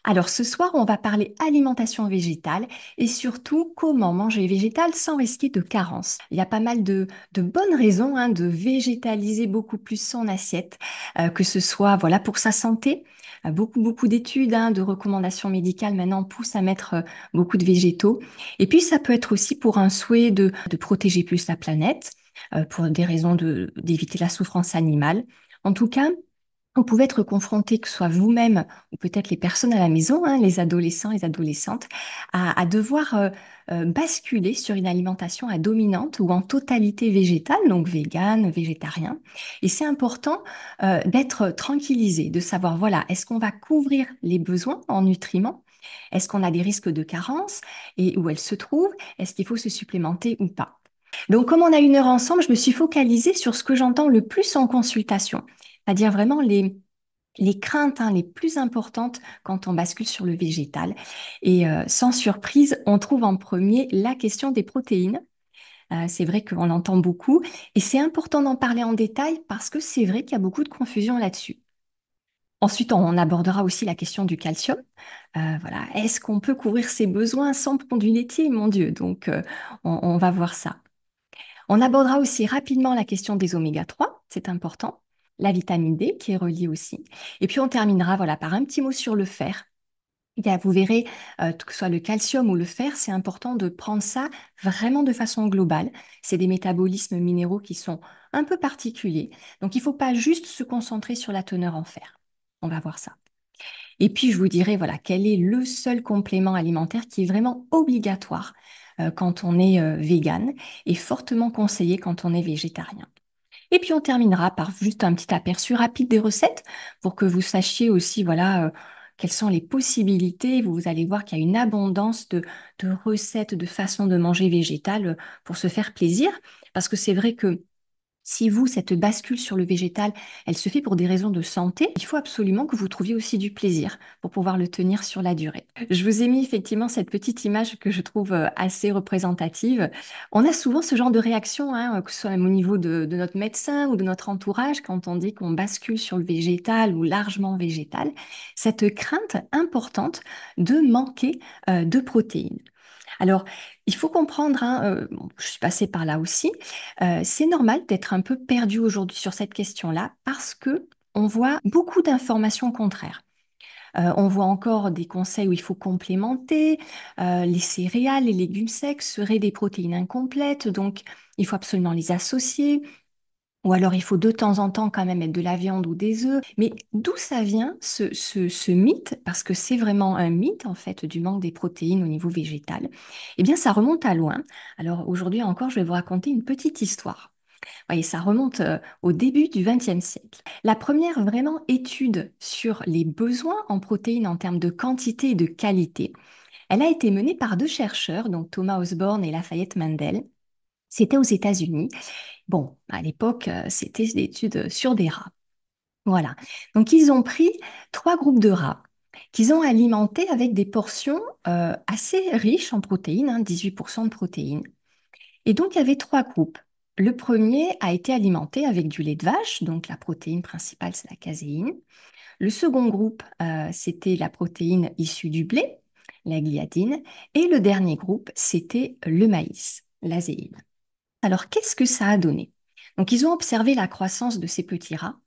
Alors ce soir, on va parler alimentation végétale et surtout comment manger végétal sans risquer de carence. Il y a pas mal de bonnes raisons de végétaliser beaucoup plus son assiette, que ce soit voilà pour sa santé. Beaucoup d'études, de recommandations médicales maintenant poussent à mettre beaucoup de végétaux. Et puis ça peut être aussi pour un souhait de protéger plus la planète, pour des raisons d'éviter la souffrance animale. En tout cas, vous pouvez être confronté, que ce soit vous-même ou peut-être les personnes à la maison, les adolescents, les adolescentes, à devoir basculer sur une alimentation à dominante ou en totalité végétale, donc végane, végétarien. Et c'est important d'être tranquillisé, de savoir, voilà, est-ce qu'on va couvrir les besoins en nutriments? Est-ce qu'on a des risques de carence et où elles se trouvent? Est-ce qu'il faut se supplémenter ou pas? Donc, comme on a une heure ensemble, je me suis focalisée sur ce que j'entends le plus en consultation, c'est-à-dire vraiment les craintes les plus importantes quand on bascule sur le végétal. Et sans surprise, on trouve en premier la question des protéines. C'est vrai qu'on l'entend beaucoup et c'est important d'en parler en détail parce que c'est vrai qu'il y a beaucoup de confusion là-dessus. Ensuite, on abordera aussi la question du calcium. Voilà, est-ce qu'on peut couvrir ses besoins sans produits laitiers? Mon Dieu, donc on va voir ça. On abordera aussi rapidement la question des oméga 3, c'est important, la vitamine D qui est reliée aussi. Et puis on terminera voilà, par un petit mot sur le fer. Vous verrez, que ce soit le calcium ou le fer, c'est important de prendre ça vraiment de façon globale. C'est des métabolismes minéraux qui sont un peu particuliers. Donc il ne faut pas juste se concentrer sur la teneur en fer. On va voir ça. Et puis, je vous dirai, voilà, quel est le seul complément alimentaire qui est vraiment obligatoire quand on est vegan et fortement conseillé quand on est végétarien. Et puis, on terminera par juste un petit aperçu rapide des recettes pour que vous sachiez aussi, voilà, quelles sont les possibilités. Vous allez voir qu'il y a une abondance de recettes, de façons de manger végétal pour se faire plaisir. Parce que c'est vrai que si vous, cette bascule sur le végétal, elle se fait pour des raisons de santé, il faut absolument que vous trouviez aussi du plaisir pour pouvoir le tenir sur la durée. Je vous ai mis effectivement cette petite image que je trouve assez représentative. On a souvent ce genre de réaction, que ce soit même au niveau de notre médecin ou de notre entourage, quand on dit qu'on bascule sur le végétal ou largement végétal, cette crainte importante de manquer de protéines. Alors, il faut comprendre, bon, je suis passée par là aussi, c'est normal d'être un peu perdu aujourd'hui sur cette question-là parce que on voit beaucoup d'informations contraires. On voit encore des conseils où il faut complémenter, les céréales, les légumes secs seraient des protéines incomplètes, donc il faut absolument les associer. Ou alors il faut de temps en temps quand même mettre de la viande ou des œufs. Mais d'où ça vient ce mythe? Parce que c'est vraiment un mythe en fait du manque des protéines au niveau végétal. Eh bien ça remonte à loin. Alors aujourd'hui encore, je vais vous raconter une petite histoire. Voyez, ça remonte au début du XXe siècle. La première vraiment étude sur les besoins en protéines en termes de quantité et de qualité, elle a été menée par deux chercheurs, donc Thomas Osborne et Lafayette Mendel. C'était aux États-Unis. Bon, à l'époque, c'était des études sur des rats. Voilà. Donc, ils ont pris trois groupes de rats qu'ils ont alimentés avec des portions assez riches en protéines, 18% de protéines. Et donc, il y avait trois groupes. Le premier a été alimenté avec du lait de vache, donc la protéine principale, c'est la caséine. Le second groupe, c'était la protéine issue du blé, la gliadine. Et le dernier groupe, c'était le maïs, l'azéine. Alors, qu'est-ce que ça a donné? Donc, ils ont observé la croissance de ces petits rats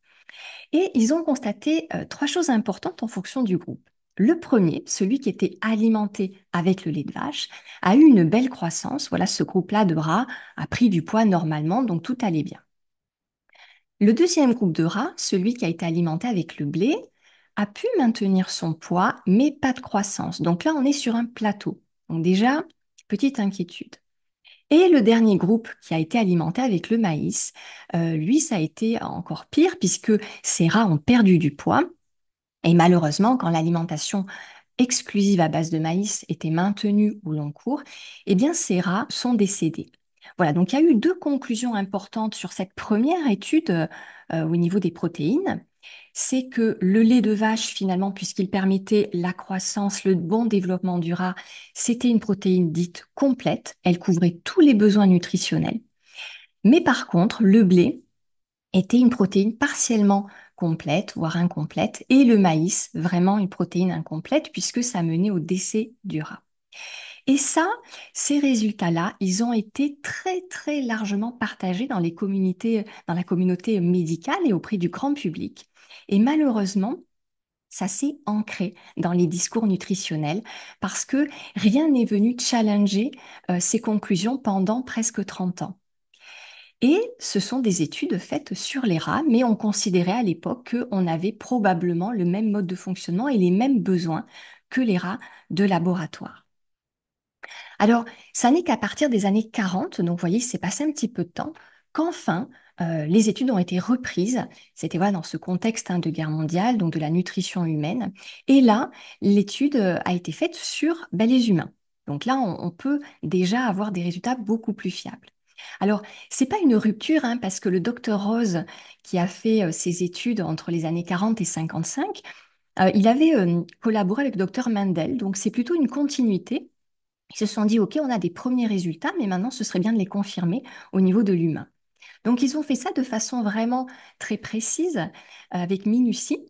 et ils ont constaté trois choses importantes en fonction du groupe. Le premier, celui qui était alimenté avec le lait de vache, a eu une belle croissance. Voilà, ce groupe-là de rats a pris du poids normalement, donc tout allait bien. Le deuxième groupe de rats, celui qui a été alimenté avec le blé, a pu maintenir son poids, mais pas de croissance. Donc là, on est sur un plateau. Donc déjà, petite inquiétude. Et le dernier groupe qui a été alimenté avec le maïs, lui, ça a été encore pire puisque ces rats ont perdu du poids. Et malheureusement, quand l'alimentation exclusive à base de maïs était maintenue au long cours, eh bien, ces rats sont décédés. Voilà, donc il y a eu deux conclusions importantes sur cette première étude au niveau des protéines. C'est que le lait de vache, finalement, puisqu'il permettait la croissance, le bon développement du rat, c'était une protéine dite complète. Elle couvrait tous les besoins nutritionnels. Mais par contre, le blé était une protéine partiellement complète, voire incomplète, et le maïs, vraiment une protéine incomplète, puisque ça menait au décès du rat. Et ça, ces résultats-là, ils ont été très, très largement partagés dans les communautés, dans la communauté médicale et auprès du grand public. Et malheureusement, ça s'est ancré dans les discours nutritionnels parce que rien n'est venu challenger ces conclusions pendant presque 30 ans. Et ce sont des études faites sur les rats, mais on considérait à l'époque qu'on avait probablement le même mode de fonctionnement et les mêmes besoins que les rats de laboratoire. Alors, ça n'est qu'à partir des années 40, donc vous voyez, il s'est passé un petit peu de temps, qu'enfin, les études ont été reprises. C'était voilà, dans ce contexte de guerre mondiale, donc de la nutrition humaine. Et là, l'étude a été faite sur les humains. Donc là, on peut déjà avoir des résultats beaucoup plus fiables. Alors, c'est pas une rupture, parce que le docteur Rose, qui a fait ses études entre les années 40 et 55, il avait collaboré avec le docteur Mendel, donc c'est plutôt une continuité. Ils se sont dit, OK, on a des premiers résultats, mais maintenant, ce serait bien de les confirmer au niveau de l'humain. Donc, ils ont fait ça de façon vraiment très précise, avec minutie,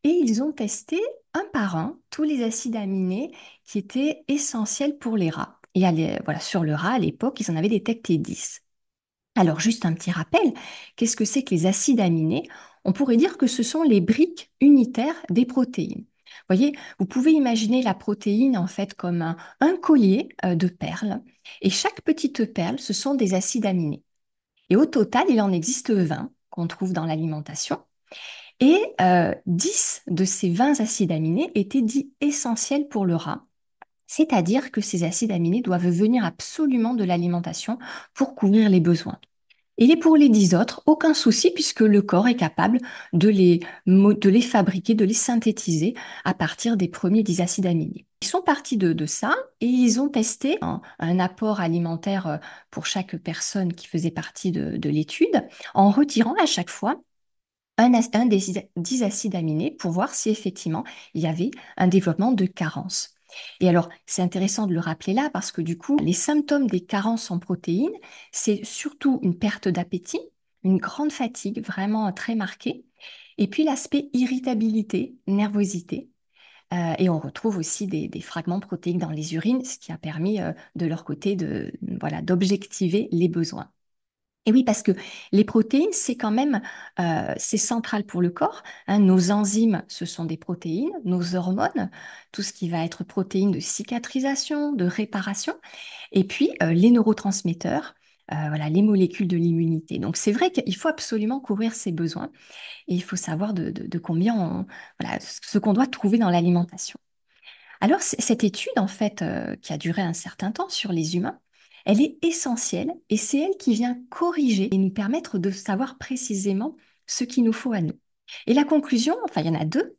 et ils ont testé un par un tous les acides aminés qui étaient essentiels pour les rats. Et voilà, sur le rat, à l'époque, ils en avaient détecté 10. Alors, juste un petit rappel, qu'est-ce que c'est que les acides aminés? On pourrait dire que ce sont les briques unitaires des protéines. Vous voyez, vous pouvez imaginer la protéine en fait comme un collier de perles. Et chaque petite perle, ce sont des acides aminés. Et au total, il en existe 20 qu'on trouve dans l'alimentation. Et 10 de ces 20 acides aminés étaient dits essentiels pour le rat. C'est-à-dire que ces acides aminés doivent venir absolument de l'alimentation pour couvrir les besoins. Et pour les 10 autres, aucun souci puisque le corps est capable de les fabriquer, de les synthétiser à partir des premiers 10 acides aminés. Ils sont partis de ça et ils ont testé un apport alimentaire pour chaque personne qui faisait partie de l'étude en retirant à chaque fois un des 10 acides aminés pour voir si effectivement il y avait un développement de carence. Et alors, c'est intéressant de le rappeler là parce que du coup, les symptômes des carences en protéines, c'est surtout une perte d'appétit, une grande fatigue vraiment très marquée, et puis l'aspect irritabilité, nervosité. Et on retrouve aussi des fragments protéiques dans les urines, ce qui a permis de leur côté voilà, d'objectiver les besoins. Et oui, parce que les protéines, c'est quand même, c'est central pour le corps, Nos enzymes, ce sont des protéines, nos hormones, tout ce qui va être protéines de cicatrisation, de réparation, et puis les neurotransmetteurs, voilà, les molécules de l'immunité. Donc c'est vrai qu'il faut absolument couvrir ces besoins et il faut savoir de combien voilà, ce qu'on doit trouver dans l'alimentation. Alors, cette étude, en fait, qui a duré un certain temps sur les humains, elle est essentielle et c'est elle qui vient corriger et nous permettre de savoir précisément ce qu'il nous faut à nous. Et la conclusion, enfin, il y en a deux,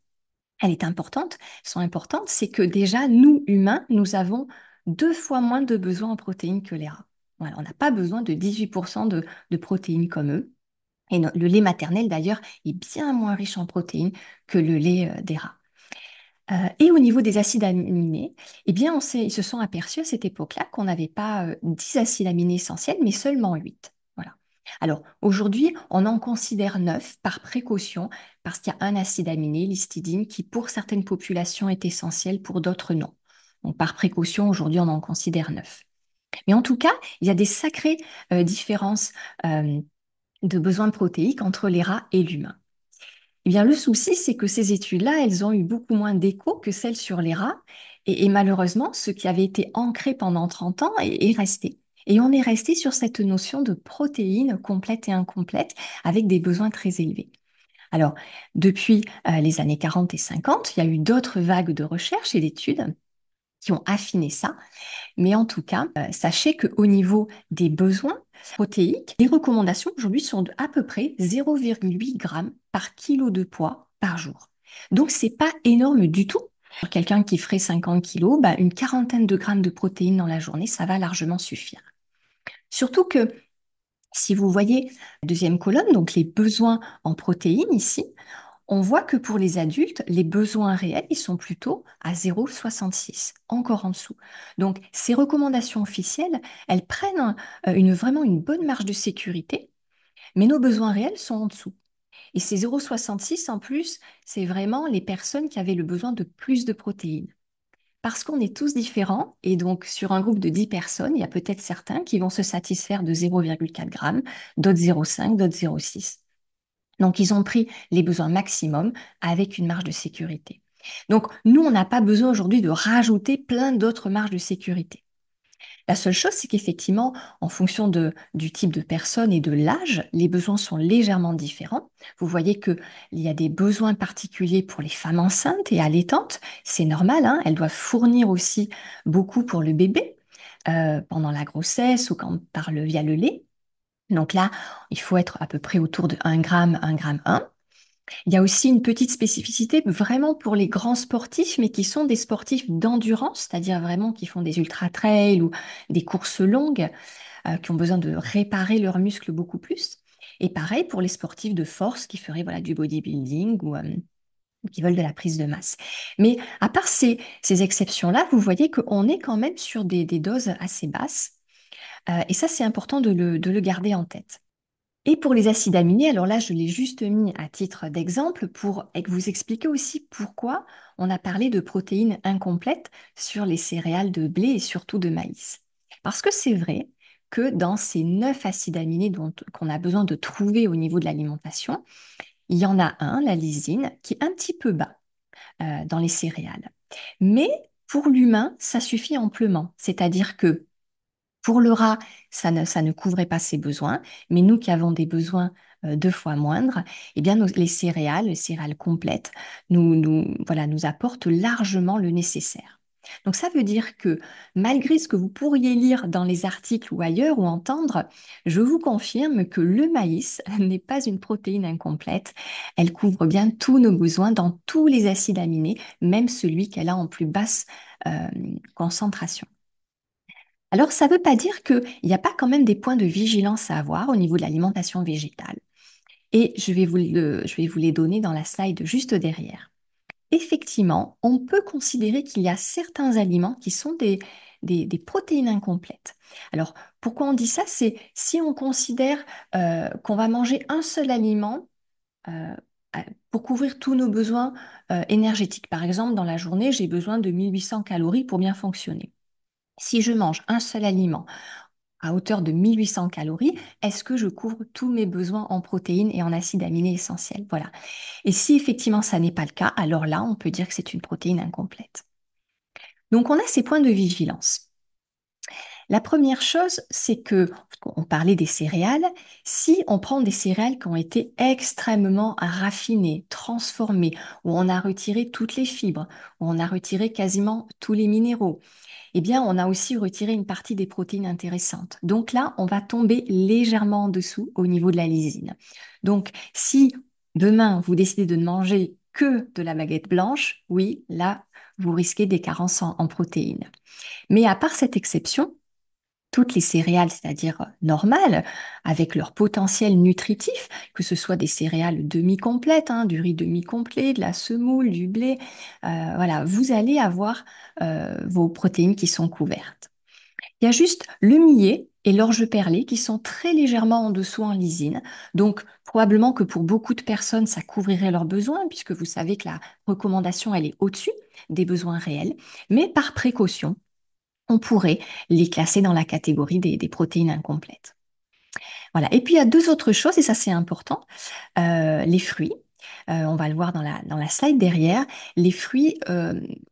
elle est importante, elles sont importantes, c'est que déjà, nous, humains, nous avons 2 fois moins de besoins en protéines que les rats. Voilà, on n'a pas besoin de 18% de protéines comme eux. Et le lait maternel, d'ailleurs, est bien moins riche en protéines que le lait des rats. Et au niveau des acides aminés, eh bien, ils se sont aperçus à cette époque-là qu'on n'avait pas 10 acides aminés essentiels, mais seulement 8. Voilà. Alors, aujourd'hui, on en considère 9 par précaution, parce qu'il y a un acide aminé, l'histidine, qui pour certaines populations est essentiel, pour d'autres non. Donc, par précaution, aujourd'hui, on en considère 9. Mais en tout cas, il y a des sacrées différences de besoins protéiques entre les rats et l'humain. Eh bien, le souci, c'est que ces études-là, elles ont eu beaucoup moins d'écho que celles sur les rats. Et malheureusement, ce qui avait été ancré pendant 30 ans est resté. Et on est resté sur cette notion de protéines complètes et incomplètes avec des besoins très élevés. Alors, depuis les années 40 et 50, il y a eu d'autres vagues de recherche et d'études qui ont affiné ça. Mais en tout cas, sachez qu'au niveau des besoins protéiques, les recommandations aujourd'hui sont de à peu près 0,8 grammes par kilo de poids par jour. Donc, c'est pas énorme du tout. Pour quelqu'un qui ferait 50 kilos, une quarantaine de grammes de protéines dans la journée, ça va largement suffire. Surtout que si vous voyez la deuxième colonne, donc les besoins en protéines ici, on voit que pour les adultes, les besoins réels, ils sont plutôt à 0,66, encore en dessous. Donc, ces recommandations officielles, elles prennent vraiment une bonne marge de sécurité, mais nos besoins réels sont en dessous. Et ces 0,66 en plus, c'est vraiment les personnes qui avaient le besoin de plus de protéines. Parce qu'on est tous différents, et donc sur un groupe de 10 personnes, il y a peut-être certains qui vont se satisfaire de 0,4 grammes, d'autres 0,5, d'autres 0,6. Donc ils ont pris les besoins maximum avec une marge de sécurité. Donc nous, on n'a pas besoin aujourd'hui de rajouter plein d'autres marges de sécurité. La seule chose, c'est qu'effectivement, en fonction du type de personne et de l'âge, les besoins sont légèrement différents. Vous voyez qu'il y a des besoins particuliers pour les femmes enceintes et allaitantes. C'est normal, hein, elles doivent fournir aussi beaucoup pour le bébé pendant la grossesse ou quand via le lait. Donc là, il faut être à peu près autour de 1 gramme, 1 gramme 1. Il y a aussi une petite spécificité vraiment pour les grands sportifs, mais qui sont des sportifs d'endurance, c'est-à-dire vraiment qui font des ultra-trails ou des courses longues, qui ont besoin de réparer leurs muscles beaucoup plus. Et pareil pour les sportifs de force qui feraient voilà, du bodybuilding ou qui veulent de la prise de masse. Mais à part ces exceptions-là, vous voyez qu'on est quand même sur des doses assez basses. Et ça, c'est important de le garder en tête. Et pour les acides aminés, alors là, je l'ai juste mis à titre d'exemple pour vous expliquer aussi pourquoi on a parlé de protéines incomplètes sur les céréales de blé et surtout de maïs. Parce que c'est vrai que dans ces 9 acides aminés qu'on a besoin de trouver au niveau de l'alimentation, il y en a un, la lysine, qui est un petit peu bas dans les céréales. Mais pour l'humain, ça suffit amplement. C'est-à-dire que pour le rat, ça ne couvrait pas ses besoins, mais nous qui avons des besoins 2 fois moindres, eh bien les céréales complètes, voilà, nous apportent largement le nécessaire. Donc ça veut dire que malgré ce que vous pourriez lire dans les articles ou ailleurs ou entendre, je vous confirme que le maïs n'est pas une protéine incomplète. Elle couvre bien tous nos besoins dans tous les acides aminés, même celui qu'elle a en plus basse euh, concentration. Alors, ça ne veut pas dire qu'il n'y a pas quand même des points de vigilance à avoir au niveau de l'alimentation végétale. Et je vais vous les donner dans la slide juste derrière. Effectivement, on peut considérer qu'il y a certains aliments qui sont des protéines incomplètes. Alors, pourquoi on dit ça? C'est si on considère qu'on va manger un seul aliment euh, pour couvrir tous nos besoins énergétiques. Par exemple, dans la journée, j'ai besoin de 1800 calories pour bien fonctionner. Si je mange un seul aliment à hauteur de 1800 calories, est-ce que je couvre tous mes besoins en protéines et en acides aminés essentiels? Voilà. Et si effectivement ça n'est pas le cas, alors là, on peut dire que c'est une protéine incomplète. Donc on a ces points de vigilance. La première chose, c'est que, on parlait des céréales, si on prend des céréales qui ont été extrêmement raffinées, transformées, où on a retiré toutes les fibres, où on a retiré quasiment tous les minéraux, eh bien, on a aussi retiré une partie des protéines intéressantes. Donc là, on va tomber légèrement en dessous au niveau de la lysine. Donc, si demain, vous décidez de ne manger que de la baguette blanche, oui, là, vous risquez des carences en protéines. Mais à part cette exception, toutes les céréales, c'est-à-dire normales, avec leur potentiel nutritif, que ce soit des céréales demi-complètes, hein, du riz demi-complet, de la semoule, du blé, voilà, vous allez avoir vos protéines qui sont couvertes. Il y a juste le millet et l'orge perlée qui sont très légèrement en dessous en lysine. Donc, probablement que pour beaucoup de personnes, ça couvrirait leurs besoins, puisque vous savez que la recommandation, elle est au-dessus des besoins réels. Mais par précaution, on pourrait les classer dans la catégorie des protéines incomplètes. Voilà. Et puis, il y a deux autres choses, et ça, c'est important. Les fruits. On va le voir dans la slide derrière. Les fruits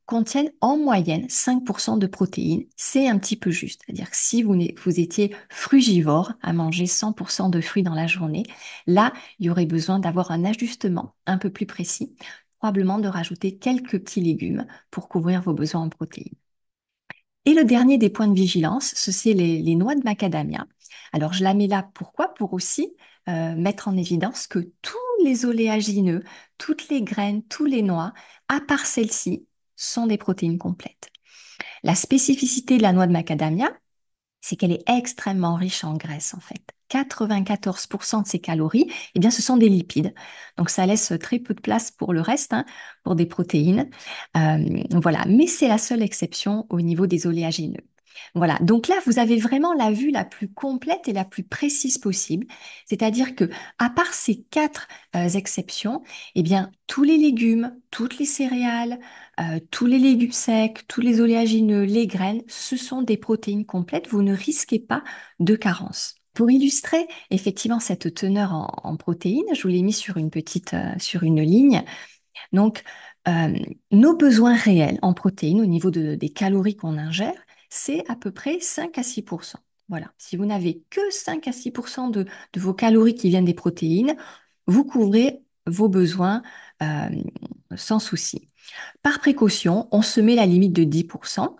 contiennent en moyenne 5% de protéines. C'est un petit peu juste. C'est-à-dire que si vous étiez frugivore, à manger 100% de fruits dans la journée, là, il y aurait besoin d'avoir un ajustement un peu plus précis, probablement de rajouter quelques petits légumes pour couvrir vos besoins en protéines. Et le dernier des points de vigilance, c'est les noix de macadamia. Alors, je la mets là, pourquoi? Pour aussi mettre en évidence que tous les oléagineux, toutes les graines, tous les noix, à part celles-ci, sont des protéines complètes. La spécificité de la noix de macadamia, c'est qu'elle est extrêmement riche en graisse en fait. 94% de ses calories, eh bien, ce sont des lipides. Donc, ça laisse très peu de place pour le reste, hein, pour des protéines. Voilà. Mais c'est la seule exception au niveau des oléagineux. Voilà, donc là, vous avez vraiment la vue la plus complète et la plus précise possible. C'est-à-dire que, à part ces quatre exceptions, eh bien, tous les légumes, toutes les céréales, tous les légumes secs, tous les oléagineux, les graines, ce sont des protéines complètes. Vous ne risquez pas de carence. Pour illustrer effectivement cette teneur en protéines, je vous l'ai mis sur une sur une ligne. Donc, euh, nos besoins réels en protéines au niveau des calories qu'on ingère, c'est à peu près 5 à 6%. Voilà. Si vous n'avez que 5 à 6% de vos calories qui viennent des protéines, vous couvrez vos besoins euh, sans souci. Par précaution, on se met la limite de 10%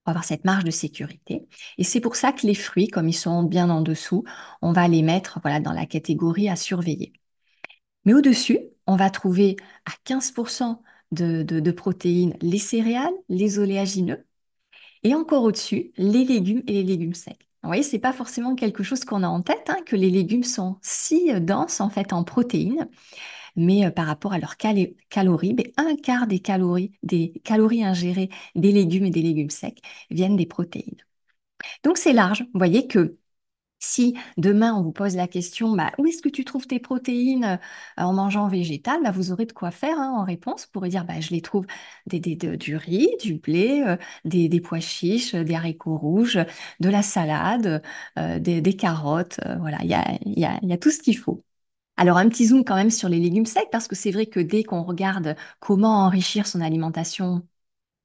pour avoir cette marge de sécurité. Et c'est pour ça que les fruits, comme ils sont bien en dessous, on va les mettre voilà, dans la catégorie à surveiller. Mais au-dessus, on va trouver à 15% de protéines les céréales, les oléagineux, et encore au-dessus, les légumes et les légumes secs. Vous voyez, c'est pas forcément quelque chose qu'on a en tête, hein, que les légumes sont si denses en fait en protéines, mais par rapport à leurs calories, ben, un quart des calories ingérées des légumes et des légumes secs viennent des protéines. Donc c'est large. Vous voyez que si demain on vous pose la question, bah, où est-ce que tu trouves tes protéines en mangeant végétal, bah, vous aurez de quoi faire hein, en réponse. Vous pourrez dire, bah, je les trouve du riz, du blé, des pois chiches, des haricots rouges, de la salade, des carottes. Voilà, il y a tout ce qu'il faut. Alors un petit zoom quand même sur les légumes secs, parce que c'est vrai que dès qu'on regarde comment enrichir son alimentation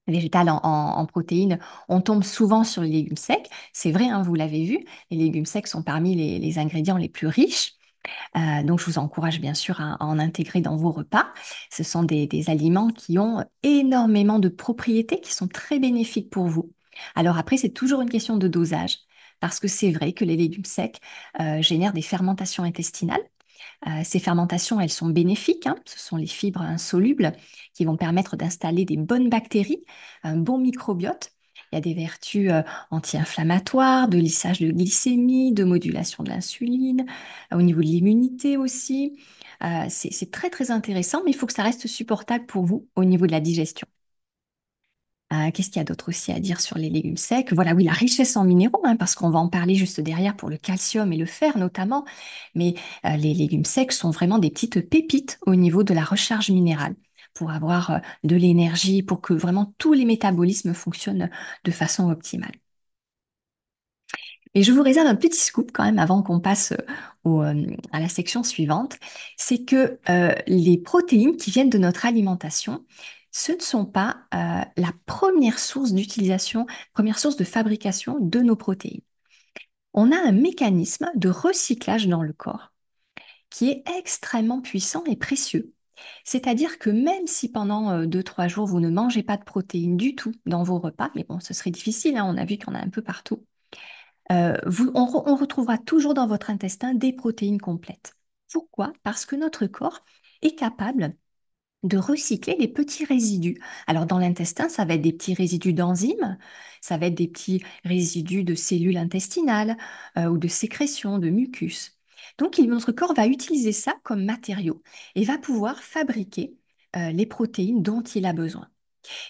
végétale en protéines, on tombe souvent sur les légumes secs. C'est vrai, hein, vous l'avez vu, les légumes secs sont parmi les ingrédients les plus riches. Donc, je vous encourage bien sûr à en intégrer dans vos repas. Ce sont des aliments qui ont énormément de propriétés qui sont très bénéfiques pour vous. Alors après, c'est toujours une question de dosage, parce que c'est vrai que les légumes secs génèrent des fermentations intestinales. Ces fermentations, elles sont bénéfiques, hein. Ce sont les fibres insolubles qui vont permettre d'installer des bonnes bactéries, un bon microbiote. Il y a des vertus anti-inflammatoires, de lissage de glycémie, de modulation de l'insuline, au niveau de l'immunité aussi. C'est très très intéressant, mais il faut que ça reste supportable pour vous au niveau de la digestion. Qu'est-ce qu'il y a d'autre aussi à dire sur les légumes secs? Voilà, oui, la richesse en minéraux, hein, parce qu'on va en parler juste derrière pour le calcium et le fer notamment. Mais les légumes secs sont vraiment des petites pépites au niveau de la recharge minérale pour avoir de l'énergie, pour que vraiment tous les métabolismes fonctionnent de façon optimale. Et je vous réserve un petit scoop quand même avant qu'on passe à la section suivante, c'est que les protéines qui viennent de notre alimentation, ce ne sont pas la première source d'utilisation, première source de fabrication de nos protéines. On a un mécanisme de recyclage dans le corps qui est extrêmement puissant et précieux. C'est-à-dire que même si pendant 2, 3 jours, vous ne mangez pas de protéines du tout dans vos repas, mais bon, ce serait difficile, hein, on a vu qu'il y en a un peu partout, on retrouvera toujours dans votre intestin des protéines complètes. Pourquoi? Parce que notre corps est capable de recycler les petits résidus. Alors dans l'intestin, ça va être des petits résidus d'enzymes, ça va être des petits résidus de cellules intestinales ou de sécrétions, de mucus. Donc notre corps va utiliser ça comme matériau et va pouvoir fabriquer les protéines dont il a besoin.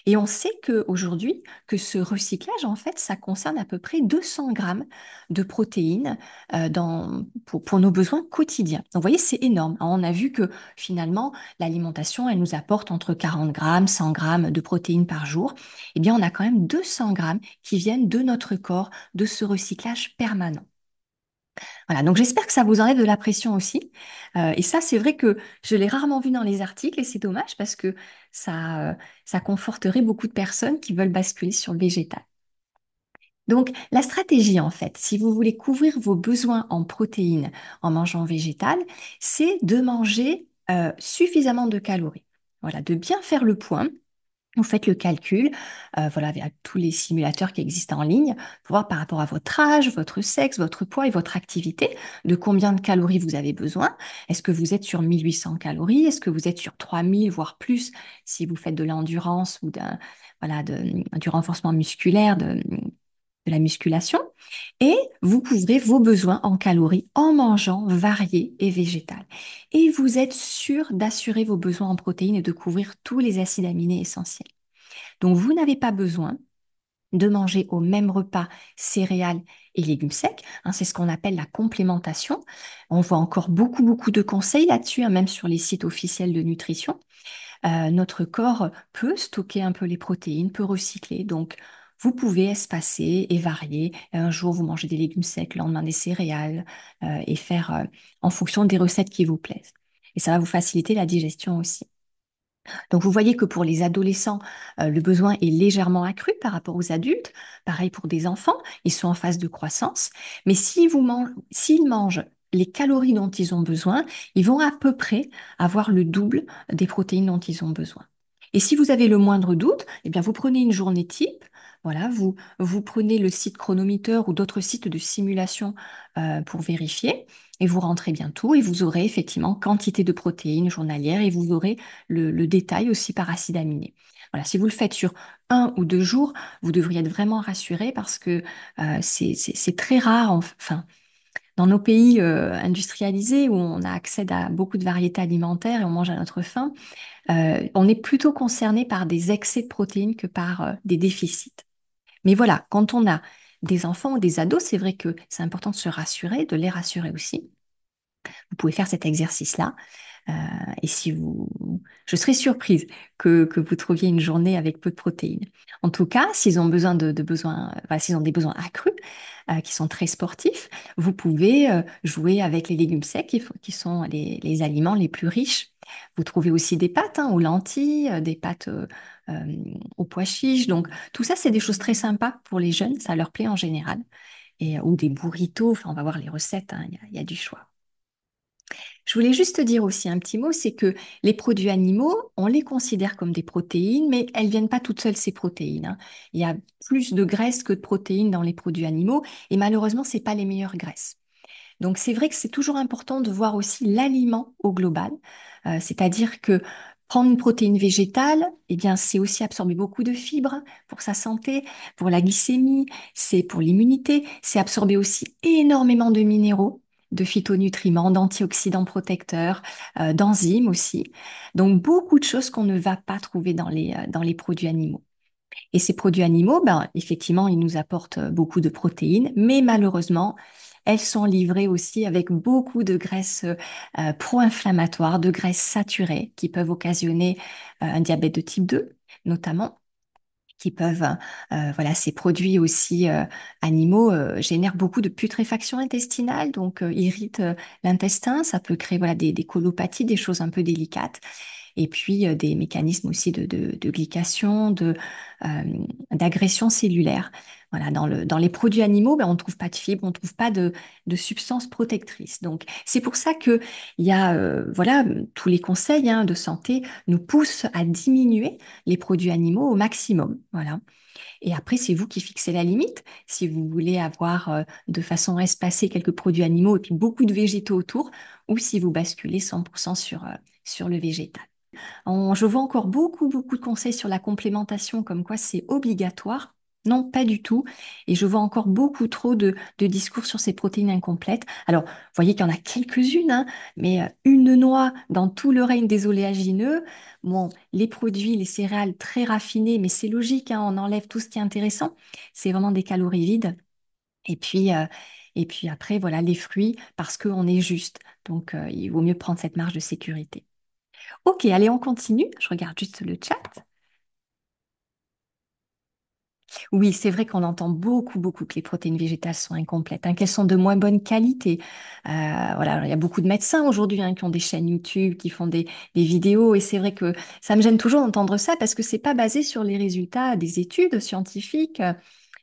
Et on sait qu'aujourd'hui, que ce recyclage, en fait, ça concerne à peu près 200 grammes de protéines pour nos besoins quotidiens. Donc, vous voyez, c'est énorme, hein. On a vu que finalement, l'alimentation, elle nous apporte entre 40 grammes, 100 grammes de protéines par jour. Eh bien, on a quand même 200 grammes qui viennent de notre corps, de ce recyclage permanent. Voilà, donc j'espère que ça vous enlève de la pression aussi. Et ça, c'est vrai que je l'ai rarement vu dans les articles et c'est dommage parce que ça conforterait beaucoup de personnes qui veulent basculer sur le végétal. Donc, la stratégie, en fait, si vous voulez couvrir vos besoins en protéines en mangeant végétal, c'est de manger suffisamment de calories. Voilà, de bien faire le point. Vous faites le calcul, voilà, avec tous les simulateurs qui existent en ligne, pour voir par rapport à votre âge, votre sexe, votre poids et votre activité, de combien de calories vous avez besoin. Est-ce que vous êtes sur 1800 calories? Est-ce que vous êtes sur 3000, voire plus, si vous faites de l'endurance ou voilà, du renforcement musculaire, de la musculation? Et vous couvrez vos besoins en calories en mangeant varié et végétal. Et vous êtes sûr d'assurer vos besoins en protéines et de couvrir tous les acides aminés essentiels. Donc, vous n'avez pas besoin de manger au même repas céréales et légumes secs, hein, c'est ce qu'on appelle la complémentation. On voit encore beaucoup de conseils là-dessus, hein, même sur les sites officiels de nutrition. Notre corps peut stocker un peu les protéines, peut recycler. Donc, vous pouvez espacer et varier. Un jour, vous mangez des légumes secs, le lendemain des céréales, et faire en fonction des recettes qui vous plaisent. Et ça va vous faciliter la digestion aussi. Donc, vous voyez que pour les adolescents, le besoin est légèrement accru par rapport aux adultes. Pareil pour des enfants, ils sont en phase de croissance. Mais s'ils mangent les calories dont ils ont besoin, ils vont à peu près avoir le double des protéines dont ils ont besoin. Et si vous avez le moindre doute, eh bien vous prenez une journée type. Voilà, vous prenez le site Chronometer ou d'autres sites de simulation pour vérifier. Et vous rentrez bien tout et vous aurez effectivement quantité de protéines journalières et vous aurez le détail aussi par acide aminé. Voilà, si vous le faites sur 1 ou 2 jours, vous devriez être vraiment rassuré parce que c'est très rare, enfin, dans nos pays industrialisés où on a accès à beaucoup de variétés alimentaires et on mange à notre faim, on est plutôt concerné par des excès de protéines que par des déficits. Mais voilà, quand on a des enfants ou des ados, c'est vrai que c'est important de se rassurer, de les rassurer aussi. Vous pouvez faire cet exercice-là. Euh, et si vous, je serais surprise que vous trouviez une journée avec peu de protéines. En tout cas, s'ils ont besoin de besoins, enfin, s'ils ont des besoins accrus, qui sont très sportifs, vous pouvez jouer avec les légumes secs qui sont les aliments les plus riches. Vous trouvez aussi des pâtes hein, aux lentilles, des pâtes euh, aux pois chiches. Donc, tout ça, c'est des choses très sympas pour les jeunes. Ça leur plaît en général. Ou des burritos. Enfin, on va voir les recettes. Hein, il y a du choix. Je voulais juste te dire aussi un petit mot, c'est que les produits animaux, on les considère comme des protéines, mais elles viennent pas toutes seules, ces protéines, hein. Il y a plus de graisses que de protéines dans les produits animaux, et malheureusement, c'est pas les meilleures graisses. Donc c'est vrai que c'est toujours important de voir aussi l'aliment au global. C'est-à-dire que prendre une protéine végétale, eh bien, c'est aussi absorber beaucoup de fibres pour sa santé, pour la glycémie, c'est pour l'immunité, c'est absorber aussi énormément de minéraux, de phytonutriments, d'antioxydants protecteurs, d'enzymes aussi. Donc beaucoup de choses qu'on ne va pas trouver dans les produits animaux. Et ces produits animaux, ben, effectivement, ils nous apportent beaucoup de protéines, mais malheureusement, elles sont livrées aussi avec beaucoup de graisses pro-inflammatoires, de graisses saturées qui peuvent occasionner un diabète de type 2, notamment, qui peuvent, voilà, ces produits aussi animaux génèrent beaucoup de putréfaction intestinale, donc irritent l'intestin, ça peut créer voilà, des colopathies, des choses un peu délicates et puis des mécanismes aussi de glycation, euh, d'agression cellulaire. Voilà, dans les produits animaux, ben, on ne trouve pas de fibres, on ne trouve pas de substances protectrices. Donc, c'est pour ça que il y a, voilà, tous les conseils hein, de santé nous poussent à diminuer les produits animaux au maximum. Voilà. Et après, c'est vous qui fixez la limite. Si vous voulez avoir de façon espacée quelques produits animaux et puis beaucoup de végétaux autour, ou si vous basculez 100% sur le végétal. Je vois encore beaucoup de conseils sur la complémentation, comme quoi c'est obligatoire. Non, pas du tout. Et je vois encore beaucoup trop de discours sur ces protéines incomplètes. Alors, vous voyez qu'il y en a quelques-unes, hein, mais une noix dans tout le règne des oléagineux. Bon, les produits, les céréales très raffinés, mais c'est logique, hein, on enlève tout ce qui est intéressant. C'est vraiment des calories vides. Et puis, euh, et puis après, voilà, les fruits, parce qu'on est juste. Donc, il vaut mieux prendre cette marge de sécurité. Ok, allez, on continue. Je regarde juste le chat. Oui, c'est vrai qu'on entend beaucoup que les protéines végétales sont incomplètes, hein, qu'elles sont de moins bonne qualité. Voilà, alors, il y a beaucoup de médecins aujourd'hui hein, qui ont des chaînes YouTube, qui font des vidéos, et c'est vrai que ça me gêne toujours d'entendre ça parce que c'est pas basé sur les résultats des études scientifiques.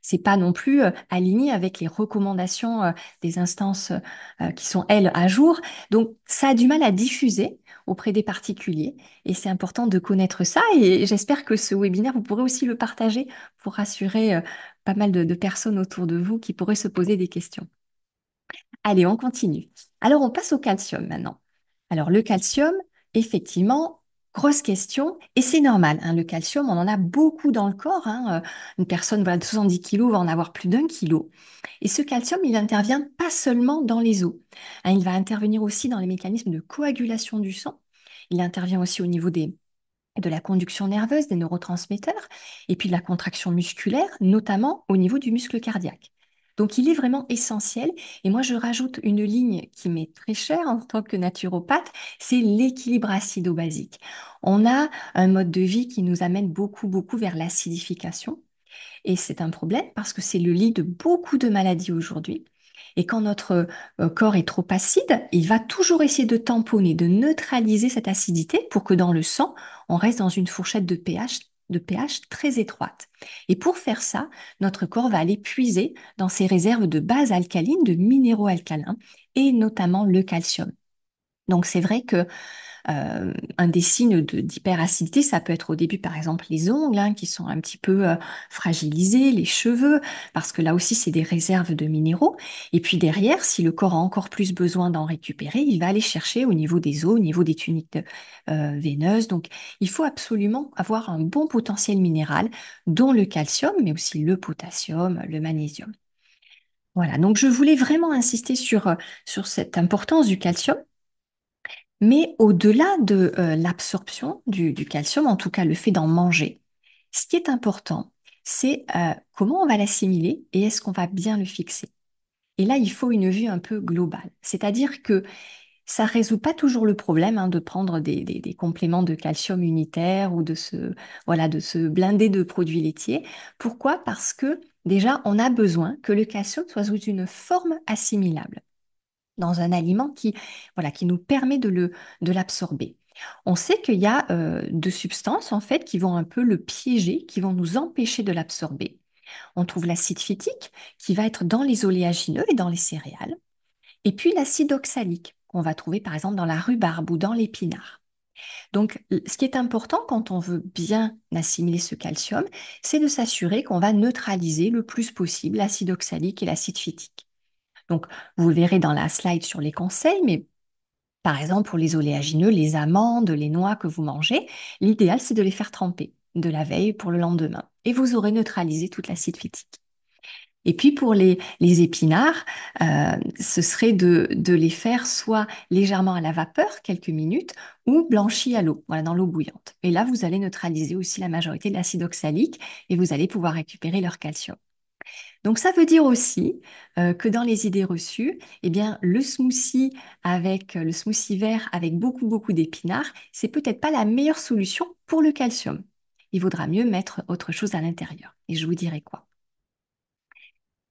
C'est pas non plus aligné avec les recommandations des instances qui sont, elles, à jour. Donc, ça a du mal à diffuser auprès des particuliers et c'est important de connaître ça et j'espère que ce webinaire, vous pourrez aussi le partager pour rassurer pas mal de personnes autour de vous qui pourraient se poser des questions. Allez, on continue. Alors, on passe au calcium maintenant. Alors, le calcium, effectivement, grosse question, et c'est normal, hein, le calcium, on en a beaucoup dans le corps, hein, une personne voilà, de 70 kilos va en avoir plus d'1 kilo. Et ce calcium, il intervient pas seulement dans les os, hein, il va intervenir aussi dans les mécanismes de coagulation du sang. Il intervient aussi au niveau de la conduction nerveuse, des neurotransmetteurs, et puis de la contraction musculaire, notamment au niveau du muscle cardiaque. Donc il est vraiment essentiel, et moi je rajoute une ligne qui m'est très chère en tant que naturopathe, c'est l'équilibre acido-basique. On a un mode de vie qui nous amène beaucoup vers l'acidification, et c'est un problème parce que c'est le lit de beaucoup de maladies aujourd'hui. Et quand notre corps est trop acide, il va toujours essayer de tamponner, de neutraliser cette acidité pour que dans le sang, on reste dans une fourchette de pH très étroite. Et pour faire ça, notre corps va aller puiser dans ses réserves de bases alcalines, de minéraux alcalins, et notamment le calcium. Donc c'est vrai que un des signes d'hyperacidité, ça peut être au début, par exemple, les ongles hein, qui sont un petit peu fragilisés, les cheveux, parce que là aussi, c'est des réserves de minéraux. Et puis derrière, si le corps a encore plus besoin d'en récupérer, il va aller chercher au niveau des os, au niveau des tuniques veineuses. Donc, il faut absolument avoir un bon potentiel minéral, dont le calcium, mais aussi le potassium, le magnésium. Voilà, donc je voulais vraiment insister sur cette importance du calcium. Mais au-delà de l'absorption du calcium, en tout cas le fait d'en manger, ce qui est important, c'est comment on va l'assimiler et est-ce qu'on va bien le fixer. Et là, il faut une vue un peu globale. C'est-à-dire que ça ne résout pas toujours le problème hein, de prendre des compléments de calcium unitaires ou voilà, de se blinder de produits laitiers. Pourquoi? Parce que déjà, on a besoin que le calcium soit sous une forme assimilable dans un aliment voilà, qui nous permet de l'absorber. On sait qu'il y a deux substances en fait qui vont un peu le piéger, qui vont nous empêcher de l'absorber. On trouve l'acide phytique qui va être dans les oléagineux et dans les céréales, et puis l'acide oxalique qu'on va trouver par exemple dans la rhubarbe ou dans l'épinard. Donc, ce qui est important quand on veut bien assimiler ce calcium, c'est de s'assurer qu'on va neutraliser le plus possible l'acide oxalique et l'acide phytique. Donc, vous verrez dans la slide sur les conseils, mais par exemple, pour les oléagineux, les amandes, les noix que vous mangez, l'idéal, c'est de les faire tremper de la veille pour le lendemain. Et vous aurez neutralisé toute l'acide phytique. Et puis pour les épinards, ce serait de les faire soit légèrement à la vapeur, quelques minutes, ou blanchis à l'eau, voilà, dans l'eau bouillante. Et là, vous allez neutraliser aussi la majorité de l'acide oxalique et vous allez pouvoir récupérer leur calcium. Donc ça veut dire aussi que dans les idées reçues, eh bien, le smoothie le smoothie vert avec beaucoup d'épinards, c'est peut-être pas la meilleure solution pour le calcium. Il vaudra mieux mettre autre chose à l'intérieur. Et je vous dirai quoi.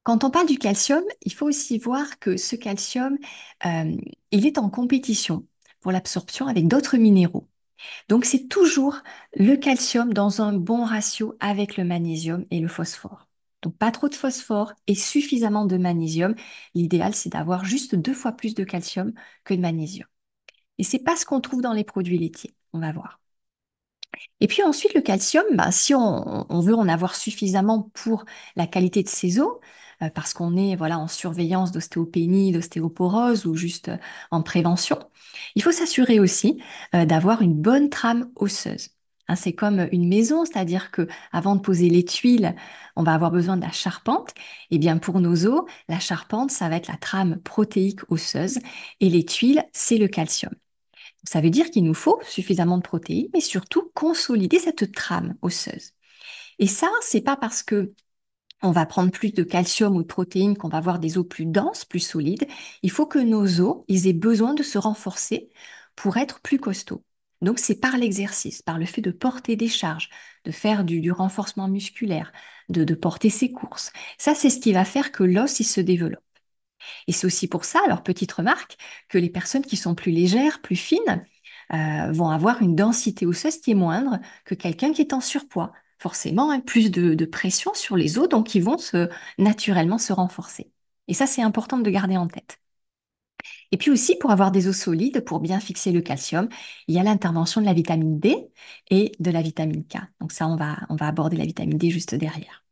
Quand on parle du calcium, il faut aussi voir que ce calcium, euh, il est en compétition pour l'absorption avec d'autres minéraux. Donc c'est toujours le calcium dans un bon ratio avec le magnésium et le phosphore. Donc pas trop de phosphore et suffisamment de magnésium. L'idéal, c'est d'avoir juste 2 fois plus de calcium que de magnésium. Et c'est pas ce qu'on trouve dans les produits laitiers. On va voir. Et puis ensuite, le calcium, bah, si on veut en avoir suffisamment pour la qualité de ses os, parce qu'on est voilà, en surveillance d'ostéopénie, d'ostéoporose ou juste en prévention, il faut s'assurer aussi d'avoir une bonne trame osseuse. Hein, c'est comme une maison, c'est-à-dire que avant de poser les tuiles, on va avoir besoin de la charpente. Et bien pour nos os, la charpente, ça va être la trame protéique osseuse et les tuiles, c'est le calcium. Ça veut dire qu'il nous faut suffisamment de protéines, mais surtout consolider cette trame osseuse. Et ça, c'est pas parce que on va prendre plus de calcium ou de protéines qu'on va avoir des os plus denses, plus solides. Il faut que nos os, ils aient besoin de se renforcer pour être plus costauds. Donc c'est par l'exercice, par le fait de porter des charges, de faire du renforcement musculaire, de porter ses courses. Ça, c'est ce qui va faire que l'os, il se développe. Et c'est aussi pour ça, alors petite remarque, que les personnes qui sont plus légères, plus fines, vont avoir une densité osseuse qui est moindre que quelqu'un qui est en surpoids. Forcément, hein, plus de pression sur les os, donc ils vont naturellement se renforcer. Et ça, c'est important de garder en tête. Et puis aussi, pour avoir des os solides, pour bien fixer le calcium, il y a l'intervention de la vitamine D et de la vitamine K. Donc ça, on va aborder la vitamine D juste derrière.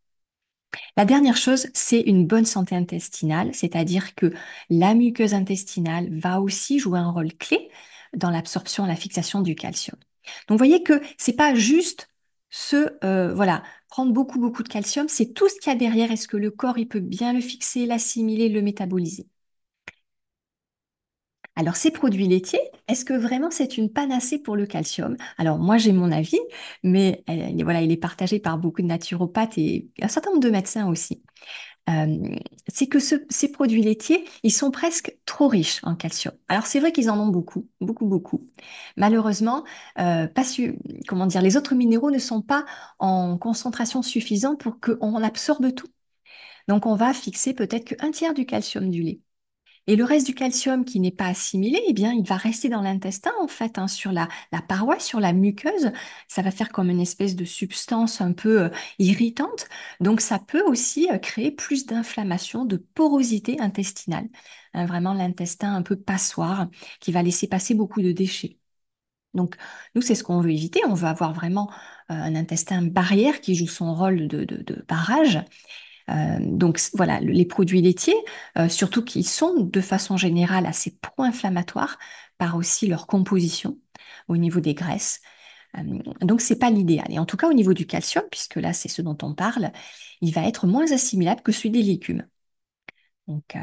La dernière chose, c'est une bonne santé intestinale, c'est-à-dire que la muqueuse intestinale va aussi jouer un rôle clé dans l'absorption et la fixation du calcium. Donc, vous voyez que c'est pas juste voilà, prendre beaucoup de calcium, c'est tout ce qu'il y a derrière. Est-ce que le corps, il peut bien le fixer, l'assimiler, le métaboliser? Alors, ces produits laitiers, est-ce que vraiment c'est une panacée pour le calcium? Alors, moi, j'ai mon avis, mais voilà, il est partagé par beaucoup de naturopathes et un certain nombre de médecins aussi. Euh, c'est que ces produits laitiers, ils sont presque trop riches en calcium. Alors, c'est vrai qu'ils en ont beaucoup, beaucoup, beaucoup. Malheureusement, pas comment dire, les autres minéraux ne sont pas en concentration suffisante pour qu'on absorbe tout. Donc, on va fixer peut-être qu'un tiers du calcium du lait. Et le reste du calcium qui n'est pas assimilé, eh bien, il va rester dans l'intestin, en fait, hein, sur la paroi, sur la muqueuse. Ça va faire comme une espèce de substance un peu irritante. Donc, ça peut aussi créer plus d'inflammation, de porosité intestinale. Hein, vraiment l'intestin un peu passoire qui va laisser passer beaucoup de déchets. Donc, nous, c'est ce qu'on veut éviter. On veut avoir vraiment un intestin barrière qui joue son rôle de barrage. Donc voilà, les produits laitiers, surtout qui sont de façon générale assez pro-inflammatoires par aussi leur composition au niveau des graisses. Donc c'est pas l'idéal. Et en tout cas au niveau du calcium, puisque là c'est ce dont on parle, il va être moins assimilable que celui des légumes. Donc,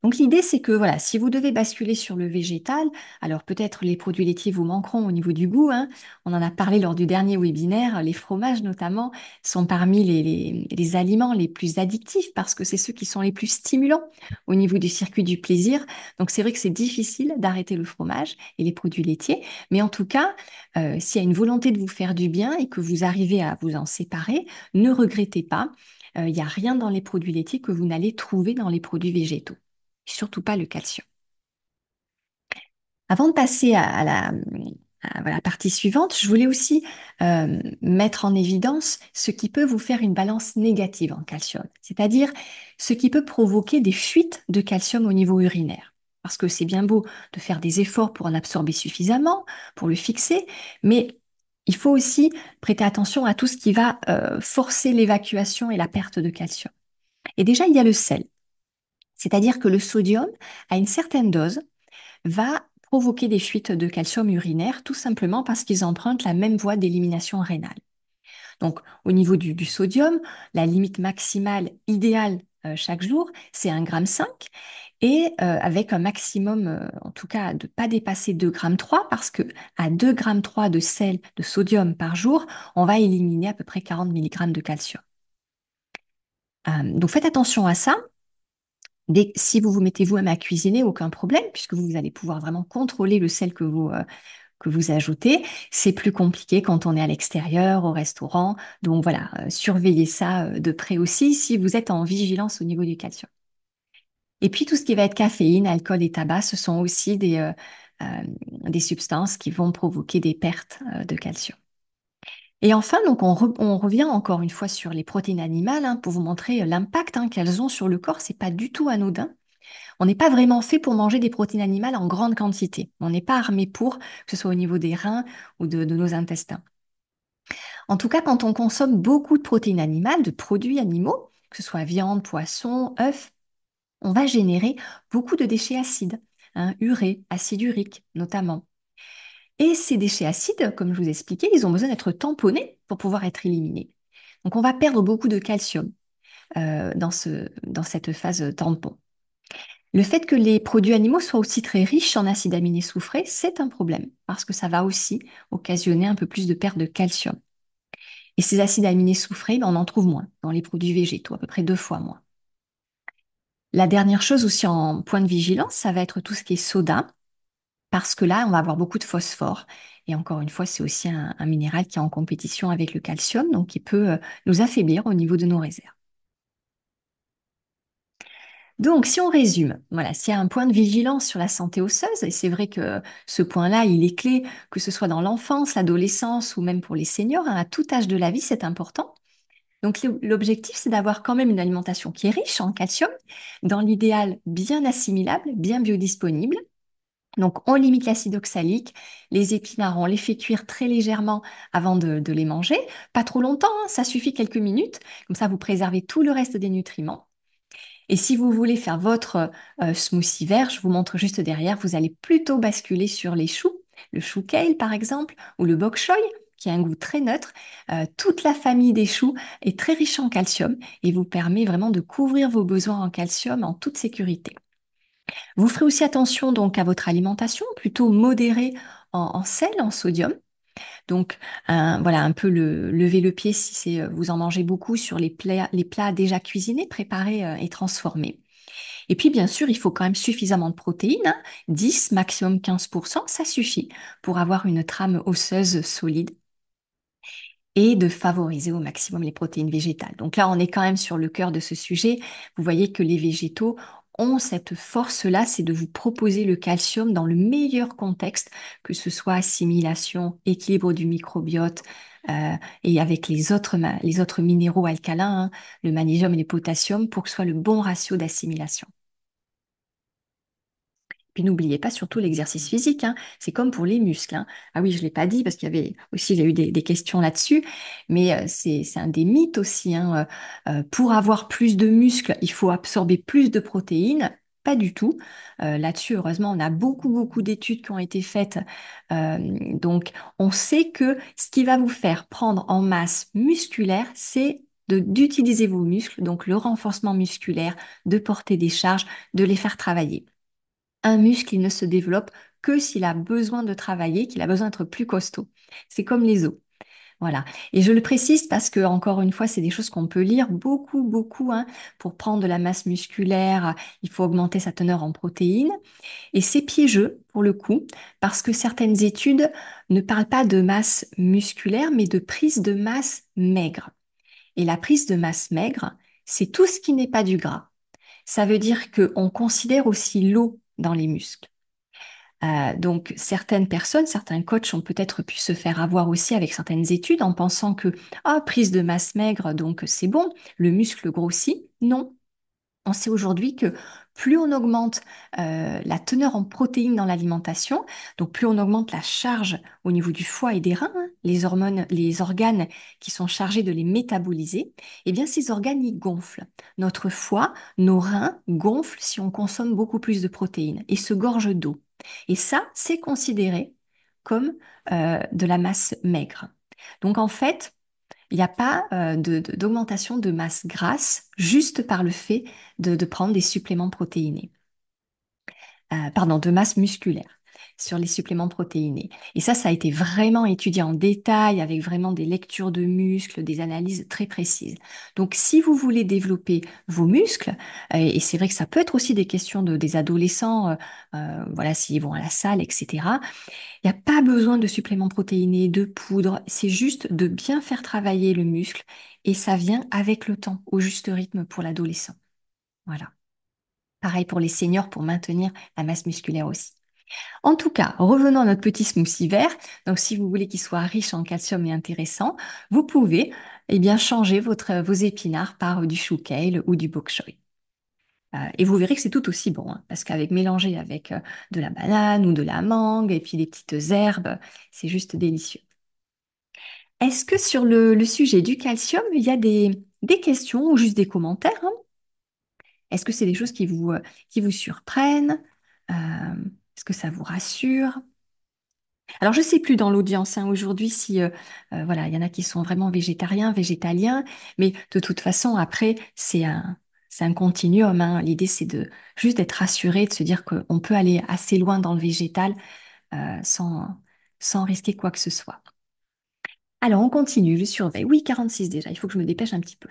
donc l'idée, c'est que voilà, si vous devez basculer sur le végétal, alors peut-être les produits laitiers vous manqueront au niveau du goût, hein. On en a parlé lors du dernier webinaire, les fromages notamment sont parmi les aliments les plus addictifs parce que c'est ceux qui sont les plus stimulants au niveau du circuit du plaisir. Donc c'est vrai que c'est difficile d'arrêter le fromage et les produits laitiers, mais en tout cas, s'il y a une volonté de vous faire du bien et que vous arrivez à vous en séparer, ne regrettez pas. Il n'y a rien dans les produits laitiers que vous n'allez trouver dans les produits végétaux surtout pas le calcium. Avant de passer à la partie suivante, je voulais aussi mettre en évidence ce qui peut vous faire une balance négative en calcium, c'est-à-dire ce qui peut provoquer des fuites de calcium au niveau urinaire. Parce que c'est bien beau de faire des efforts pour en absorber suffisamment, pour le fixer, mais il faut aussi prêter attention à tout ce qui va forcer l'évacuation et la perte de calcium. Et déjà, il y a le sel. C'est-à-dire que le sodium, à une certaine dose, va provoquer des fuites de calcium urinaire, tout simplement parce qu'ils empruntent la même voie d'élimination rénale. Donc, au niveau du sodium, la limite maximale idéale chaque jour, c'est 1,5 g et avec un maximum, en tout cas, de ne pas dépasser 2,3 g parce que à 2,3 g de sel, de sodium par jour, on va éliminer à peu près 40 mg de calcium. Donc, faites attention à ça. Si vous vous mettez vous-même à cuisiner, aucun problème, puisque vous allez pouvoir vraiment contrôler le sel que vous ajoutez. C'est plus compliqué quand on est à l'extérieur, au restaurant. Donc voilà, surveillez ça de près aussi si vous êtes en vigilance au niveau du calcium. Et puis tout ce qui va être caféine, alcool et tabac, ce sont aussi euh, des substances qui vont provoquer des pertes de calcium. Et enfin, donc on revient encore une fois sur les protéines animales hein, pour vous montrer l'impact hein, qu'elles ont sur le corps. C'est pas du tout anodin. On n'est pas vraiment fait pour manger des protéines animales en grande quantité. On n'est pas armé pour, que ce soit au niveau des reins ou de nos intestins. En tout cas, quand on consomme beaucoup de protéines animales, de produits animaux, que ce soit viande, poisson, œufs, on va générer beaucoup de déchets acides, hein, urée, acide urique notamment. Et ces déchets acides, comme je vous ai expliqué, ils ont besoin d'être tamponnés pour pouvoir être éliminés. Donc on va perdre beaucoup de calcium dans cette phase tampon. Le fait que les produits animaux soient aussi très riches en acides aminés soufrés, c'est un problème parce que ça va aussi occasionner un peu plus de perte de calcium. Et ces acides aminés soufrés, ben, on en trouve moins dans les produits végétaux, à peu près 2 fois moins. La dernière chose aussi en point de vigilance, ça va être tout ce qui est soda, parce que là, on va avoir beaucoup de phosphore. Et encore une fois, c'est aussi un minéral qui est en compétition avec le calcium, donc qui peut nous affaiblir au niveau de nos réserves. Donc, si on résume, voilà, s'il y a un point de vigilance sur la santé osseuse, et c'est vrai que ce point-là, il est clé, que ce soit dans l'enfance, l'adolescence ou même pour les seniors, hein, à tout âge de la vie, c'est important. Donc, l'objectif, c'est d'avoir quand même une alimentation qui est riche en calcium, dans l'idéal bien assimilable, bien biodisponible. Donc, on limite l'acide oxalique, les épinards, on les fait cuire très légèrement avant de les manger. Pas trop longtemps, hein, ça suffit quelques minutes. Comme ça, vous préservez tout le reste des nutriments. Et si vous voulez faire votre smoothie vert, je vous montre juste derrière, vous allez plutôt basculer sur les choux, le chou kale par exemple, ou le bok choy, qui a un goût très neutre. Toute la famille des choux est très riche en calcium et vous permet vraiment de couvrir vos besoins en calcium en toute sécurité. Vous ferez aussi attention donc à votre alimentation, plutôt modérée en sel, en sodium. Donc voilà, un peu lever le pied si c'est vous en mangez beaucoup sur les plats déjà cuisinés, préparés et transformés. Et puis bien sûr, il faut quand même suffisamment de protéines, hein, 10, maximum 15%, ça suffit pour avoir une trame osseuse solide et de favoriser au maximum les protéines végétales. Donc là, on est quand même sur le cœur de ce sujet. Vous voyez que les végétaux ont cette force-là, c'est de vous proposer le calcium dans le meilleur contexte, que ce soit assimilation, équilibre du microbiote, et avec les autres minéraux alcalins, hein, le magnésium et le potassium, pour que ce soit le bon ratio d'assimilation. Puis n'oubliez pas surtout l'exercice physique, hein. C'est comme pour les muscles, hein. Ah oui, je ne l'ai pas dit parce qu'il y avait aussi, il y a eu des questions là-dessus, mais c'est un des mythes aussi, hein. Pour avoir plus de muscles, il faut absorber plus de protéines. Pas du tout. Là-dessus, heureusement, on a beaucoup d'études qui ont été faites. Donc, on sait que ce qui va vous faire prendre en masse musculaire, c'est d'utiliser vos muscles, donc le renforcement musculaire, de porter des charges, de les faire travailler. Un muscle, il ne se développe que s'il a besoin de travailler, qu'il a besoin d'être plus costaud. C'est comme les os. Voilà. Et je le précise parce que, encore une fois, c'est des choses qu'on peut lire beaucoup, hein. Pour prendre de la masse musculaire, il faut augmenter sa teneur en protéines. Et c'est piégeux, pour le coup, parce que certaines études ne parlent pas de masse musculaire, mais de prise de masse maigre. Et la prise de masse maigre, c'est tout ce qui n'est pas du gras. Ça veut dire qu'on considère aussi l'eau dans les muscles. Donc, certaines personnes, certains coachs ont peut-être pu se faire avoir aussi avec certaines études en pensant que, ah, prise de masse maigre, donc c'est bon, le muscle grossit. Non, on sait aujourd'hui que plus on augmente la teneur en protéines dans l'alimentation, donc plus on augmente la charge au niveau du foie et des reins, hein, les hormones, les organes qui sont chargés de les métaboliser, eh bien ces organes y gonflent. Notre foie, nos reins gonflent si on consomme beaucoup plus de protéines et se gorgent d'eau. Et ça, c'est considéré comme de la masse maigre. Donc en fait, il n'y a pas d'augmentation de masse grasse juste par le fait de prendre des suppléments protéinés. Pardon, de masse musculaire sur les suppléments protéinés. Et ça a été vraiment étudié en détail avec vraiment des lectures de muscles, des analyses très précises. Donc, si vous voulez développer vos muscles, et c'est vrai que ça peut être aussi des questions des adolescents, voilà, s'ils vont à la salle, etc. Il n'y a pas besoin de suppléments protéinés, de poudre, c'est juste de bien faire travailler le muscle et ça vient avec le temps, au juste rythme pour l'adolescent. Voilà. Pareil pour les seniors pour maintenir la masse musculaire aussi. En tout cas, revenons à notre petit smoothie vert. Donc, si vous voulez qu'il soit riche en calcium et intéressant, vous pouvez bien changer vos épinards par du chou kale ou du bok choy. Et vous verrez que c'est tout aussi bon, hein, parce qu'avec mélangé avec de la banane ou de la mangue et puis des petites herbes, c'est juste délicieux. Est-ce que sur le sujet du calcium, il y a des questions ou juste des commentaires, hein? Est-ce que c'est des choses qui vous surprennent? Euh, Est-ce que ça vous rassure? Alors, je ne sais plus dans l'audience hein, aujourd'hui si voilà, il y en a qui sont vraiment végétariens, végétaliens, mais de toute façon, après, c'est un continuum, hein. L'idée, c'est de juste d'être rassuré, de se dire qu'on peut aller assez loin dans le végétal sans risquer quoi que ce soit. Alors, on continue, je surveille. Oui, 46 déjà, il faut que je me dépêche un petit peu.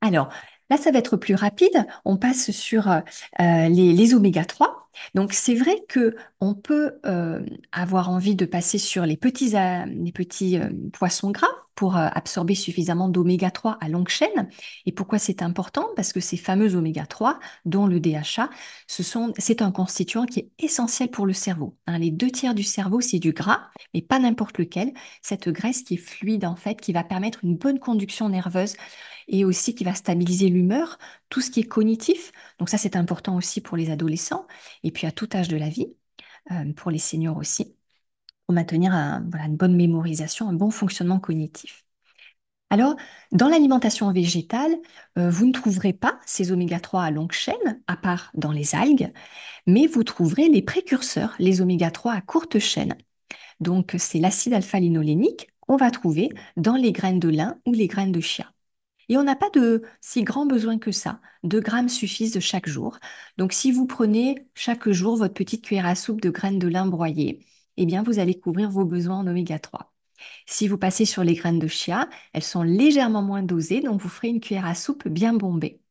Alors, là, ça va être plus rapide. On passe sur les oméga 3. Donc, c'est vrai que on peut avoir envie de passer sur les petits poissons gras pour absorber suffisamment d'oméga 3 à longue chaîne. Et pourquoi c'est important? Parce que ces fameux oméga 3, dont le DHA, c'est un constituant qui est essentiel pour le cerveau, hein. Les 2 tiers du cerveau, c'est du gras, mais pas n'importe lequel. Cette graisse qui est fluide, en fait, qui va permettre une bonne conduction nerveuse et aussi qui va stabiliser l'humeur, tout ce qui est cognitif. Donc ça, c'est important aussi pour les adolescents et puis à tout âge de la vie, pour les seniors aussi, pour maintenir voilà, une bonne mémorisation, un bon fonctionnement cognitif. Alors, dans l'alimentation végétale, vous ne trouverez pas ces oméga 3 à longue chaîne, à part dans les algues, mais vous trouverez les précurseurs, les oméga 3 à courte chaîne. Donc, c'est l'acide alpha-linolénique qu'on va trouver dans les graines de lin ou les graines de chia. Et on n'a pas de si grand besoin que ça. 2 grammes suffisent de chaque jour. Donc si vous prenez chaque jour votre petite cuillère à soupe de graines de lin broyées, eh bien vous allez couvrir vos besoins en oméga 3. Si vous passez sur les graines de chia, elles sont légèrement moins dosées, donc vous ferez une cuillère à soupe bien bombée.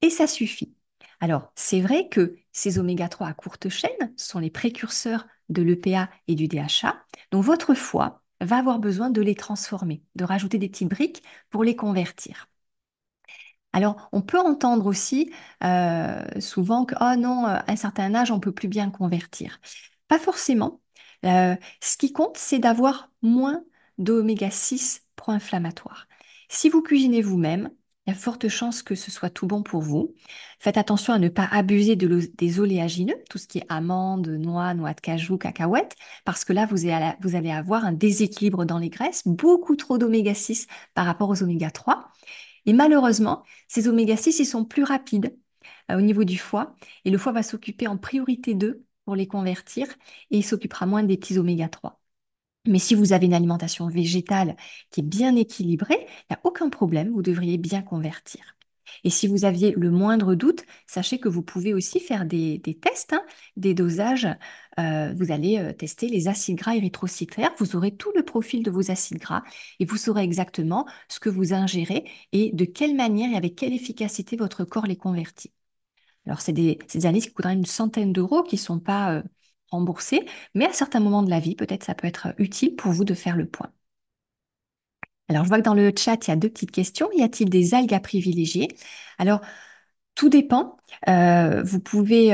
Et ça suffit. Alors, c'est vrai que ces oméga 3 à courte chaîne sont les précurseurs de l'EPA et du DHA, donc votre foie va avoir besoin de les transformer, de rajouter des petites briques pour les convertir. Alors, on peut entendre aussi souvent que, oh non, à un certain âge, on peut plus bien convertir. Pas forcément. Ce qui compte, c'est d'avoir moins d'oméga 6 pro-inflammatoires. Si vous cuisinez vous-même, il y a forte chance que ce soit tout bon pour vous. Faites attention à ne pas abuser des oléagineux, tout ce qui est amandes, noix, noix de cajou, cacahuètes, parce que là, vous allez avoir un déséquilibre dans les graisses, beaucoup trop d'oméga 6 par rapport aux oméga 3. Et malheureusement, ces oméga 6, ils sont plus rapides au niveau du foie. Et le foie va s'occuper en priorité d'eux pour les convertir et il s'occupera moins des petits oméga 3. Mais si vous avez une alimentation végétale qui est bien équilibrée, il n'y a aucun problème, vous devriez bien convertir. Et si vous aviez le moindre doute, sachez que vous pouvez aussi faire des tests, hein, des dosages. Vous allez tester les acides gras érythrocytaires. Vous aurez tout le profil de vos acides gras et vous saurez exactement ce que vous ingérez et de quelle manière et avec quelle efficacité votre corps les convertit. Alors, c'est des analyses qui coûteraient une centaine d'euros qui ne sont pas remboursées, mais à certains moments de la vie, peut-être ça peut être utile pour vous de faire le point. Alors, je vois que dans le chat, il y a deux petites questions. Y a-t-il des algues à privilégier? Alors, tout dépend. Vous pouvez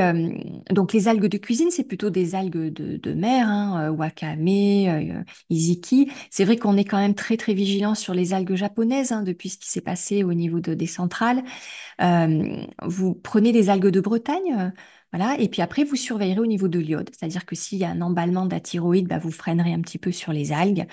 donc les algues de cuisine, c'est plutôt des algues de mer, hein, wakame, iziki. C'est vrai qu'on est quand même très très vigilant sur les algues japonaises hein, depuis ce qui s'est passé au niveau des centrales. Vous prenez des algues de Bretagne, voilà, et puis après vous surveillerez au niveau de l'iode, c'est-à-dire que s'il y a un emballement de la thyroïde, bah, vous freinerez un petit peu sur les algues.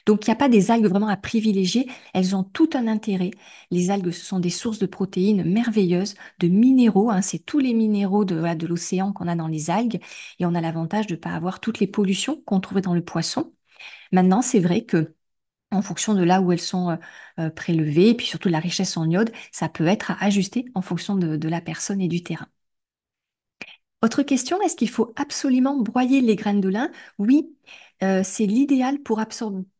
Donc il n'y a pas des algues vraiment à privilégier, elles ont tout un intérêt. Les algues, ce sont des sources de protéines merveilleuses, de minéraux, hein, c'est tous les minéraux voilà, de l'océan qu'on a dans les algues, et on a l'avantage de ne pas avoir toutes les pollutions qu'on trouvait dans le poisson. Maintenant, c'est vrai que en fonction de là où elles sont prélevées, et puis surtout de la richesse en iode, ça peut être à ajuster en fonction de la personne et du terrain. Autre question, est-ce qu'il faut absolument broyer les graines de lin? Oui, c'est l'idéal pour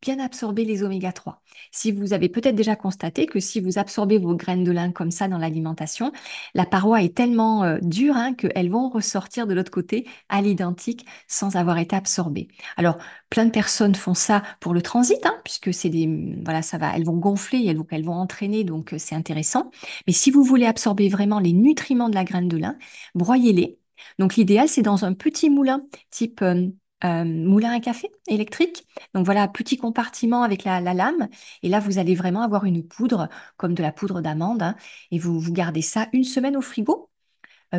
bien absorber les oméga 3. Si vous avez peut-être déjà constaté que si vous absorbez vos graines de lin comme ça dans l'alimentation, la paroi est tellement dure hein, qu'elles vont ressortir de l'autre côté à l'identique sans avoir été absorbées. Alors, plein de personnes font ça pour le transit, hein, puisque voilà, elles vont gonfler, elles vont entraîner, donc c'est intéressant. Mais si vous voulez absorber vraiment les nutriments de la graine de lin, broyez-les. Donc l'idéal, c'est dans un petit moulin, type moulin à café électrique. Donc voilà, petit compartiment avec la lame. Et là, vous allez vraiment avoir une poudre, comme de la poudre d'amande, hein, et vous gardez ça une semaine au frigo.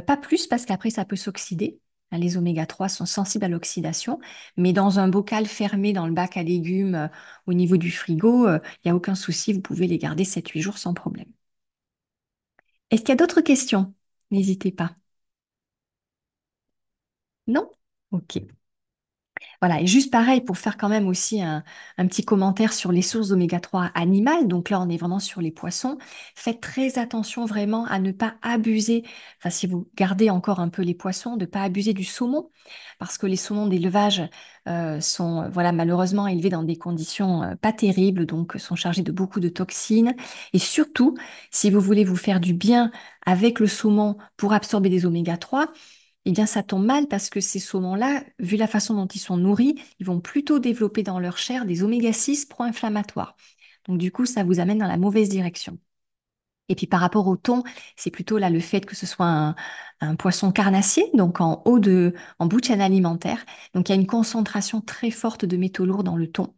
Pas plus, parce qu'après, ça peut s'oxyder. Hein, les oméga 3 sont sensibles à l'oxydation. Mais dans un bocal fermé, dans le bac à légumes, au niveau du frigo, il n'y a aucun souci, vous pouvez les garder 7 8 jours sans problème. Est-ce qu'il y a d'autres questions? N'hésitez pas. Non? Ok. Voilà, et juste pareil, pour faire quand même aussi un petit commentaire sur les sources d'oméga 3 animales, donc là on est vraiment sur les poissons, faites très attention vraiment à ne pas abuser, enfin si vous gardez encore un peu les poissons, de ne pas abuser du saumon, parce que les saumons d'élevage sont voilà, malheureusement élevés dans des conditions pas terribles, donc sont chargés de beaucoup de toxines, et surtout, si vous voulez vous faire du bien avec le saumon pour absorber des oméga 3, eh bien, ça tombe mal parce que ces saumons-là, vu la façon dont ils sont nourris, ils vont plutôt développer dans leur chair des oméga 6 pro-inflammatoires. Donc, du coup, ça vous amène dans la mauvaise direction. Et puis, par rapport au thon, c'est plutôt là le fait que ce soit un poisson carnassier, donc en bout de chaîne alimentaire. Donc, il y a une concentration très forte de métaux lourds dans le thon.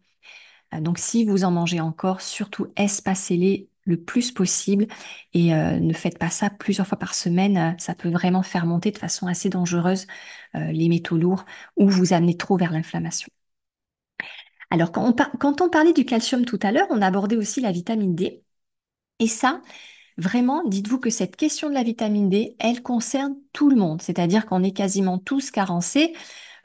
Donc, si vous en mangez encore, surtout espacez-les le plus possible et ne faites pas ça plusieurs fois par semaine. Ça peut vraiment faire monter de façon assez dangereuse les métaux lourds ou vous amener trop vers l'inflammation. Alors, quand on parlait du calcium tout à l'heure, on abordait aussi la vitamine D. Et ça, vraiment, dites-vous que cette question de la vitamine D, elle concerne tout le monde. C'est-à-dire qu'on est quasiment tous carencés.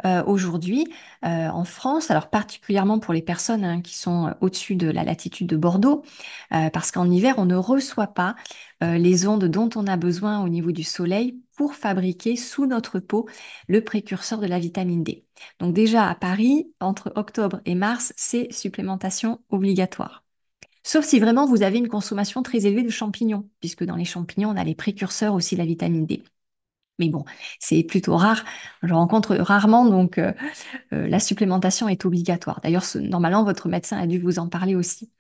aujourd'hui en France, alors particulièrement pour les personnes qui sont au-dessus de la latitude de Bordeaux, parce qu'en hiver, on ne reçoit pas les ondes dont on a besoin au niveau du soleil pour fabriquer sous notre peau le précurseur de la vitamine D. Donc déjà à Paris, entre octobre et mars, c'est supplémentation obligatoire. Sauf si vraiment vous avez une consommation très élevée de champignons, puisque dans les champignons, on a les précurseurs aussi de la vitamine D. Mais bon, c'est plutôt rare. Je rencontre rarement, donc la supplémentation est obligatoire. D'ailleurs, normalement, votre médecin a dû vous en parler aussi.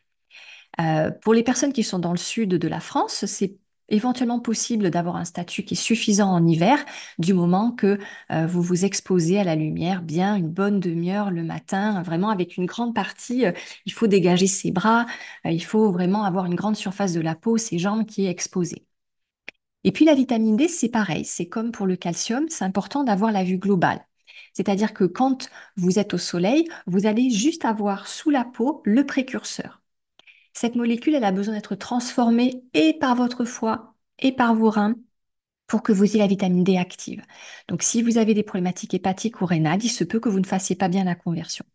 Pour les personnes qui sont dans le sud de la France, c'est éventuellement possible d'avoir un statut qui est suffisant en hiver, du moment que vous vous exposez à la lumière bien une bonne demi-heure le matin, vraiment avec une grande partie. Il faut dégager ses bras, il faut vraiment avoir une grande surface de la peau, ses jambes qui est exposée. Et puis la vitamine D, c'est pareil, c'est comme pour le calcium, c'est important d'avoir la vue globale. C'est-à-dire que quand vous êtes au soleil, vous allez juste avoir sous la peau le précurseur. Cette molécule, elle a besoin d'être transformée et par votre foie et par vos reins pour que vous ayez la vitamine D active. Donc si vous avez des problématiques hépatiques ou rénales, il se peut que vous ne fassiez pas bien la conversion.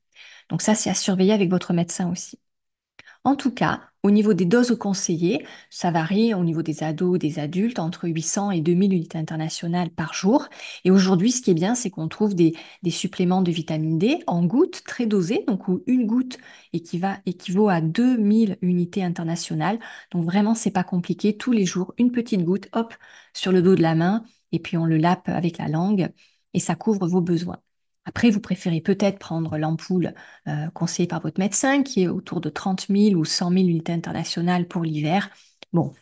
Donc ça, c'est à surveiller avec votre médecin aussi. En tout cas, au niveau des doses conseillées, ça varie au niveau des ados, des adultes, entre 800 et 2000 unités internationales par jour. Et aujourd'hui, ce qui est bien, c'est qu'on trouve des suppléments de vitamine D en gouttes très dosées, donc où une goutte équivaut à 2000 unités internationales. Donc vraiment, c'est pas compliqué. Tous les jours, une petite goutte, hop, sur le dos de la main, et puis on le lappe avec la langue, et ça couvre vos besoins. Après, vous préférez peut-être prendre l'ampoule conseillé par votre médecin, qui est autour de 30 000 ou 100 000 unités internationales pour l'hiver. Bon,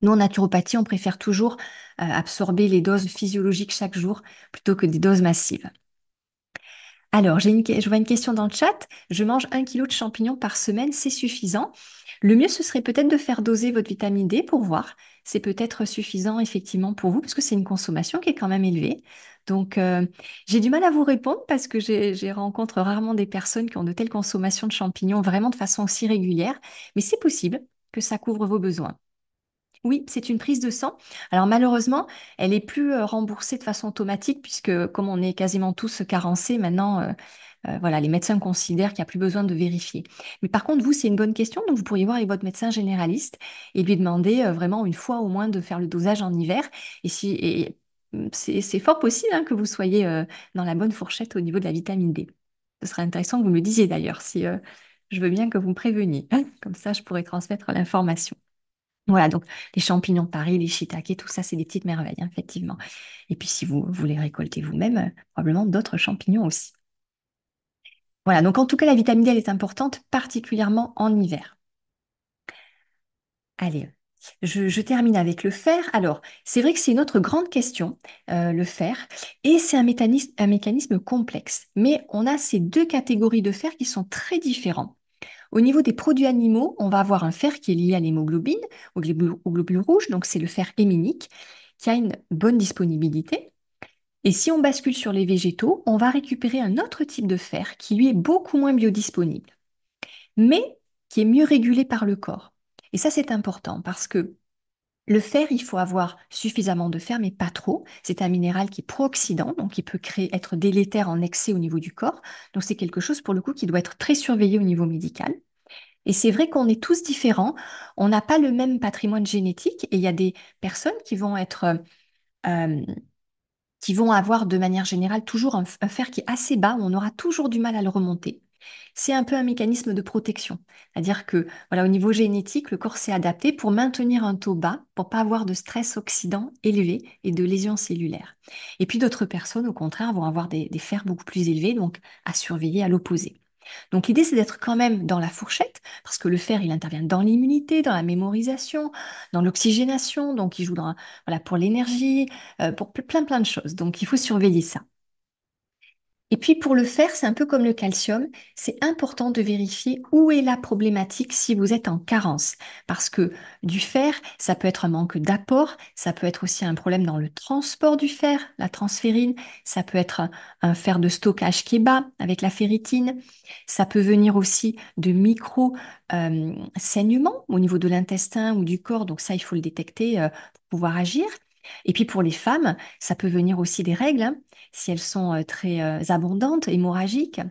nous, en naturopathie, on préfère toujours absorber les doses physiologiques chaque jour plutôt que des doses massives. Alors, je vois une question dans le chat. Je mange 1 kilo de champignons par semaine, c'est suffisant? Le mieux, ce serait peut-être de faire doser votre vitamine D pour voir. C'est peut-être suffisant effectivement pour vous, parce que c'est une consommation qui est quand même élevée. Donc, j'ai du mal à vous répondre parce que j'ai rencontre rarement des personnes qui ont de telles consommations de champignons vraiment de façon aussi régulière, mais c'est possible que ça couvre vos besoins. Oui, c'est une prise de sang. Alors malheureusement, elle est plus remboursée de façon automatique puisque comme on est quasiment tous carencés maintenant, voilà, les médecins considèrent qu'il n'y a plus besoin de vérifier. Mais par contre, vous, c'est une bonne question, donc vous pourriez voir avec votre médecin généraliste et lui demander vraiment une fois au moins de faire le dosage en hiver. C'est fort possible que vous soyez dans la bonne fourchette au niveau de la vitamine D. Ce serait intéressant que vous me le disiez d'ailleurs, si je veux bien que vous me préveniez. Comme ça, je pourrais transmettre l'information. Voilà, donc les champignons de Paris, les shiitakes, tout ça, c'est des petites merveilles, effectivement. Et puis si vous les récoltez vous-même, probablement d'autres champignons aussi. Voilà, donc en tout cas, la vitamine D, elle est importante, particulièrement en hiver. Allez, je termine avec le fer. Alors, c'est vrai que c'est une autre grande question, le fer, et c'est un mécanisme complexe. Mais on a ces deux catégories de fer qui sont très différents. Au niveau des produits animaux, on va avoir un fer qui est lié à l'hémoglobine, aux globules rouges, donc c'est le fer héminique, qui a une bonne disponibilité. Et si on bascule sur les végétaux, on va récupérer un autre type de fer qui lui est beaucoup moins biodisponible, mais qui est mieux régulé par le corps. Et ça, c'est important parce que le fer, il faut avoir suffisamment de fer, mais pas trop. C'est un minéral qui est pro-oxydant, donc il peut être délétère en excès au niveau du corps. Donc c'est quelque chose pour le coup qui doit être très surveillé au niveau médical. Et c'est vrai qu'on est tous différents, on n'a pas le même patrimoine génétique et il y a des personnes euh, qui vont avoir de manière générale toujours un fer qui est assez bas, où on aura toujours du mal à le remonter. C'est un peu un mécanisme de protection. C'est-à-dire que voilà, au niveau génétique, le corps s'est adapté pour maintenir un taux bas, pour pas avoir de stress oxydant élevé et de lésions cellulaires. Et puis d'autres personnes, au contraire, vont avoir des fers beaucoup plus élevés, donc à surveiller à l'opposé. Donc l'idée, c'est d'être quand même dans la fourchette, parce que le fer, il intervient dans l'immunité, dans la mémorisation, dans l'oxygénation, donc il joue voilà, pour l'énergie, pour plein de choses. Donc il faut surveiller ça. Et puis pour le fer, c'est un peu comme le calcium, c'est important de vérifier où est la problématique si vous êtes en carence. Parce que du fer, ça peut être un manque d'apport, ça peut être aussi un problème dans le transport du fer, la transférine, ça peut être un fer de stockage qui est bas avec la ferritine, ça peut venir aussi de micro-saignements au niveau de l'intestin ou du corps, donc ça, il faut le détecter pour pouvoir agir. Et puis pour les femmes, ça peut venir aussi des règles, hein, si elles sont très abondantes, hémorragiques.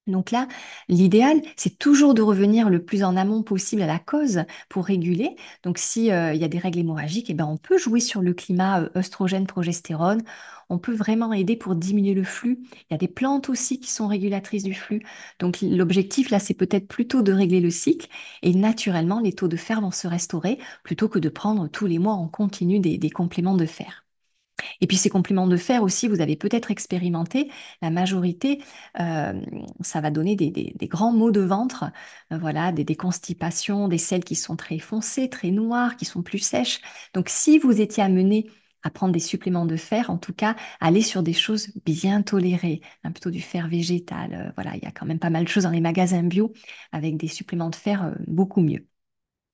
Donc là, l'idéal, c'est toujours de revenir le plus en amont possible à la cause pour réguler. Donc si il y a des règles hémorragiques, eh ben, on peut jouer sur le climat œstrogène, progestérone. On peut vraiment aider pour diminuer le flux. Il y a des plantes aussi qui sont régulatrices du flux. Donc l'objectif là, c'est peut-être plutôt de régler le cycle et naturellement, les taux de fer vont se restaurer plutôt que de prendre tous les mois en continu des compléments de fer. Et puis ces compléments de fer aussi, vous avez peut-être expérimenté, la majorité, euh, ça va donner des grands maux de ventre, voilà, des constipations, des selles qui sont très foncées, très noires, qui sont plus sèches. Donc si vous étiez amené à prendre des suppléments de fer, en tout cas, allez sur des choses bien tolérées, hein, plutôt du fer végétal. Voilà, il y a quand même pas mal de choses dans les magasins bio avec des suppléments de fer beaucoup mieux.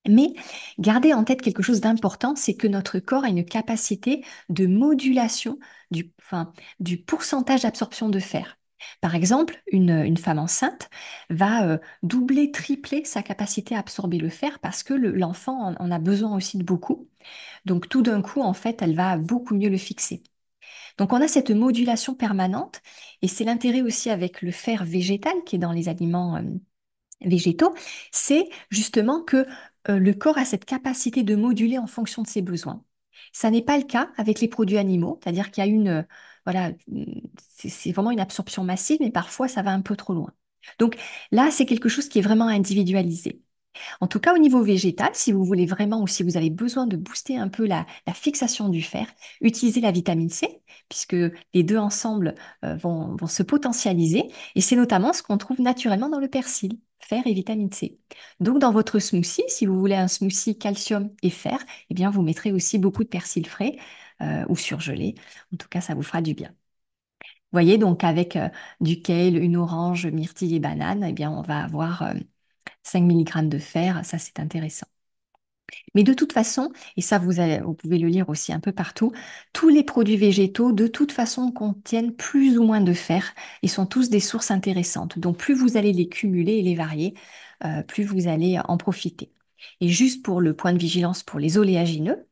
Mais gardez en tête quelque chose d'important, c'est que notre corps a une capacité de modulation du pourcentage d'absorption de fer. Par exemple, une femme enceinte va doubler, tripler sa capacité à absorber le fer parce que l'enfant en a besoin aussi de beaucoup. Donc tout d'un coup, en fait, elle va beaucoup mieux le fixer. Donc on a cette modulation permanente et c'est l'intérêt aussi avec le fer végétal qui est dans les aliments végétaux, c'est justement que le corps a cette capacité de moduler en fonction de ses besoins. Ça n'est pas le cas avec les produits animaux, c'est-à-dire qu'il y a voilà, c'est vraiment une absorption massive, mais parfois ça va un peu trop loin. Donc là, c'est quelque chose qui est vraiment individualisé. En tout cas, au niveau végétal, si vous voulez vraiment ou si vous avez besoin de booster un peu la fixation du fer, utilisez la vitamine C, puisque les deux ensemble vont se potentialiser. Et c'est notamment ce qu'on trouve naturellement dans le persil, fer et vitamine C. Donc, dans votre smoothie, si vous voulez un smoothie calcium et fer, eh bien, vous mettrez aussi beaucoup de persil frais ou surgelé. En tout cas, ça vous fera du bien. Vous voyez, donc avec du kale, une orange, myrtille et banane, eh bien, on va avoir 5 milligrammes de fer, ça c'est intéressant. Mais de toute façon, et ça vous pouvez le lire aussi un peu partout, tous les produits végétaux de toute façon contiennent plus ou moins de fer et sont tous des sources intéressantes. Donc plus vous allez les cumuler et les varier, plus vous allez en profiter. Et juste pour le point de vigilance pour les oléagineux,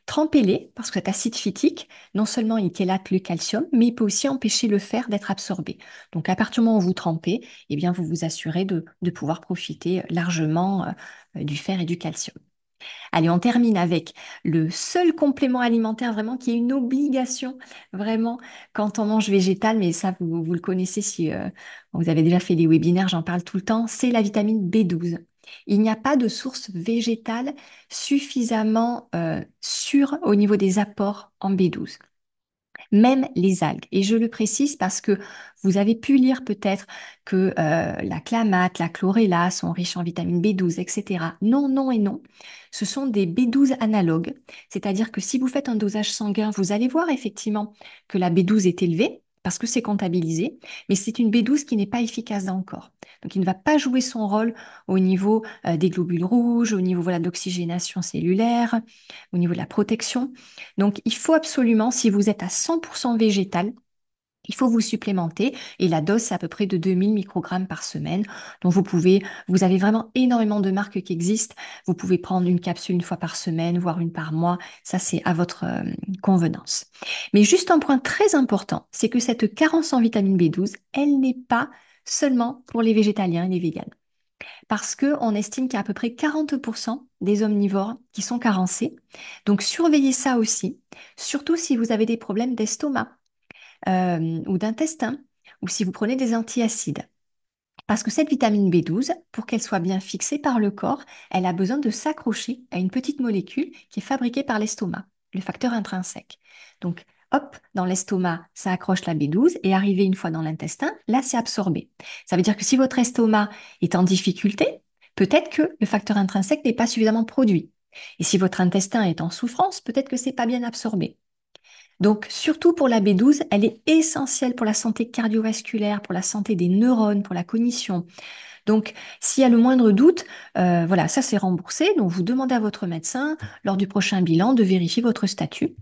trempez-les parce que cet acide phytique, non seulement il chélate le calcium, mais il peut aussi empêcher le fer d'être absorbé. Donc à partir du moment où vous trempez, eh bien, vous vous assurez de pouvoir profiter largement du fer et du calcium. Allez, on termine avec le seul complément alimentaire vraiment qui est une obligation vraiment quand on mange végétal, mais ça vous le connaissez si vous avez déjà fait des webinaires, j'en parle tout le temps, c'est la vitamine B12. Il n'y a pas de source végétale suffisamment sûre au niveau des apports en B12, même les algues. Et je le précise parce que vous avez pu lire peut-être que la clamate, la chlorella sont riches en vitamine B12, etc. Non, non et non. Ce sont des B12 analogues, c'est-à-dire que si vous faites un dosage sanguin, vous allez voir effectivement que la B12 est élevée parce que c'est comptabilisé, mais c'est une B12 qui n'est pas efficace dans le corps. Donc, il ne va pas jouer son rôle au niveau des globules rouges, au niveau voilà, de l'oxygénation cellulaire, au niveau de la protection. Donc, il faut absolument, si vous êtes à 100% végétal, il faut vous supplémenter et la dose, c'est à peu près de 2000 microgrammes par semaine. Donc, vous avez vraiment énormément de marques qui existent. Vous pouvez prendre une capsule une fois par semaine, voire une par mois. Ça, c'est à votre convenance. Mais juste un point très important, c'est que cette carence en vitamine B12, elle n'est pas seulement pour les végétaliens et les véganes parce qu'on estime qu'il y a à peu près 40% des omnivores qui sont carencés. Donc surveillez ça aussi, surtout si vous avez des problèmes d'estomac ou d'intestin, ou si vous prenez des antiacides. Parce que cette vitamine B12, pour qu'elle soit bien fixée par le corps, elle a besoin de s'accrocher à une petite molécule qui est fabriquée par l'estomac, le facteur intrinsèque. Donc, hop, dans l'estomac, ça accroche la B12 et arrivé une fois dans l'intestin, là, c'est absorbé. Ça veut dire que si votre estomac est en difficulté, peut-être que le facteur intrinsèque n'est pas suffisamment produit. Et si votre intestin est en souffrance, peut-être que c'est pas bien absorbé. Donc, surtout pour la B12, elle est essentielle pour la santé cardiovasculaire, pour la santé des neurones, pour la cognition. Donc, s'il y a le moindre doute, voilà, ça c'est remboursé. Donc, vous demandez à votre médecin lors du prochain bilan de vérifier votre statut.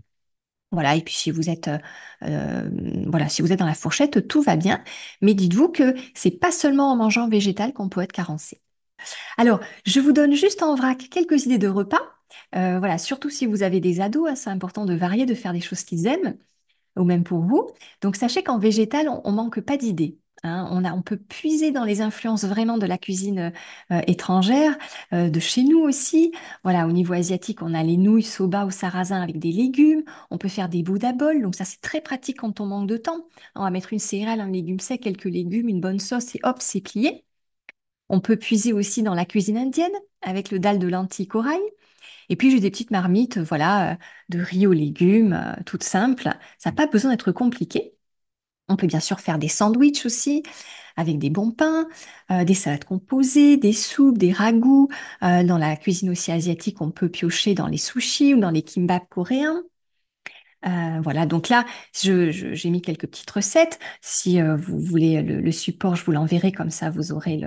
Voilà, et puis si vous êtes, voilà, si vous êtes dans la fourchette, tout va bien. Mais dites-vous que c'est pas seulement en mangeant végétal qu'on peut être carencé. Alors, je vous donne juste en vrac quelques idées de repas. Voilà, surtout si vous avez des ados, hein, c'est important de varier, de faire des choses qu'ils aiment ou même pour vous. Donc sachez qu'en végétal, on manque pas d'idées. Hein. On peut puiser dans les influences vraiment de la cuisine étrangère, de chez nous aussi. Voilà, au niveau asiatique, on a les nouilles soba au sarrasin avec des légumes. On peut faire des Buddha bowls, donc ça c'est très pratique quand on manque de temps. On va mettre une céréale, un légume sec, quelques légumes, une bonne sauce et hop, c'est plié. On peut puiser aussi dans la cuisine indienne avec le dal de lentilles corail. Et puis j'ai des petites marmites, voilà, de riz aux légumes, toutes simples. Ça n'a pas besoin d'être compliqué. On peut bien sûr faire des sandwichs aussi avec des bons pains, des salades composées, des soupes, des ragoûts. Dans la cuisine aussi asiatique, on peut piocher dans les sushis ou dans les kimbap coréens. Voilà, donc là, j'ai mis quelques petites recettes. Si vous voulez le support, je vous l'enverrai, comme ça vous aurez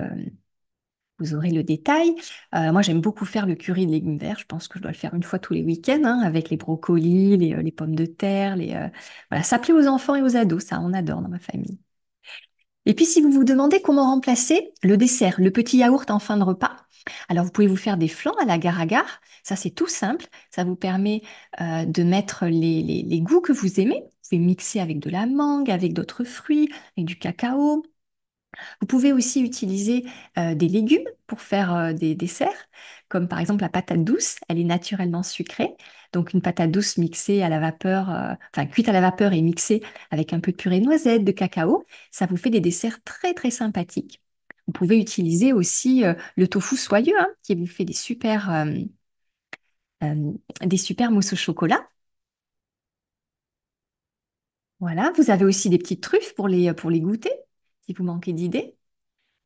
le détail. Moi, j'aime beaucoup faire le curry de légumes verts. Je pense que je dois le faire une fois tous les week-ends, hein, avec les brocolis, les pommes de terre. Voilà, ça plaît aux enfants et aux ados, ça, on adore dans ma famille. Et puis, si vous vous demandez comment remplacer le dessert, le petit yaourt en fin de repas, alors vous pouvez vous faire des flancs à l'agar-agar. Ça, c'est tout simple. Ça vous permet de mettre les goûts que vous aimez. Vous pouvez mixer avec de la mangue, avec d'autres fruits, avec du cacao. Vous pouvez aussi utiliser des légumes pour faire des desserts, comme par exemple la patate douce. Elle est naturellement sucrée. Donc une patate douce mixée à la vapeur, enfin cuite à la vapeur et mixée avec un peu de purée de noisettes, de cacao, ça vous fait des desserts très très sympathiques. Vous pouvez utiliser aussi le tofu soyeux, hein, qui vous fait euh, des super mousses au chocolat. Voilà, vous avez aussi des petites truffes pour les goûter, si vous manquez d'idées.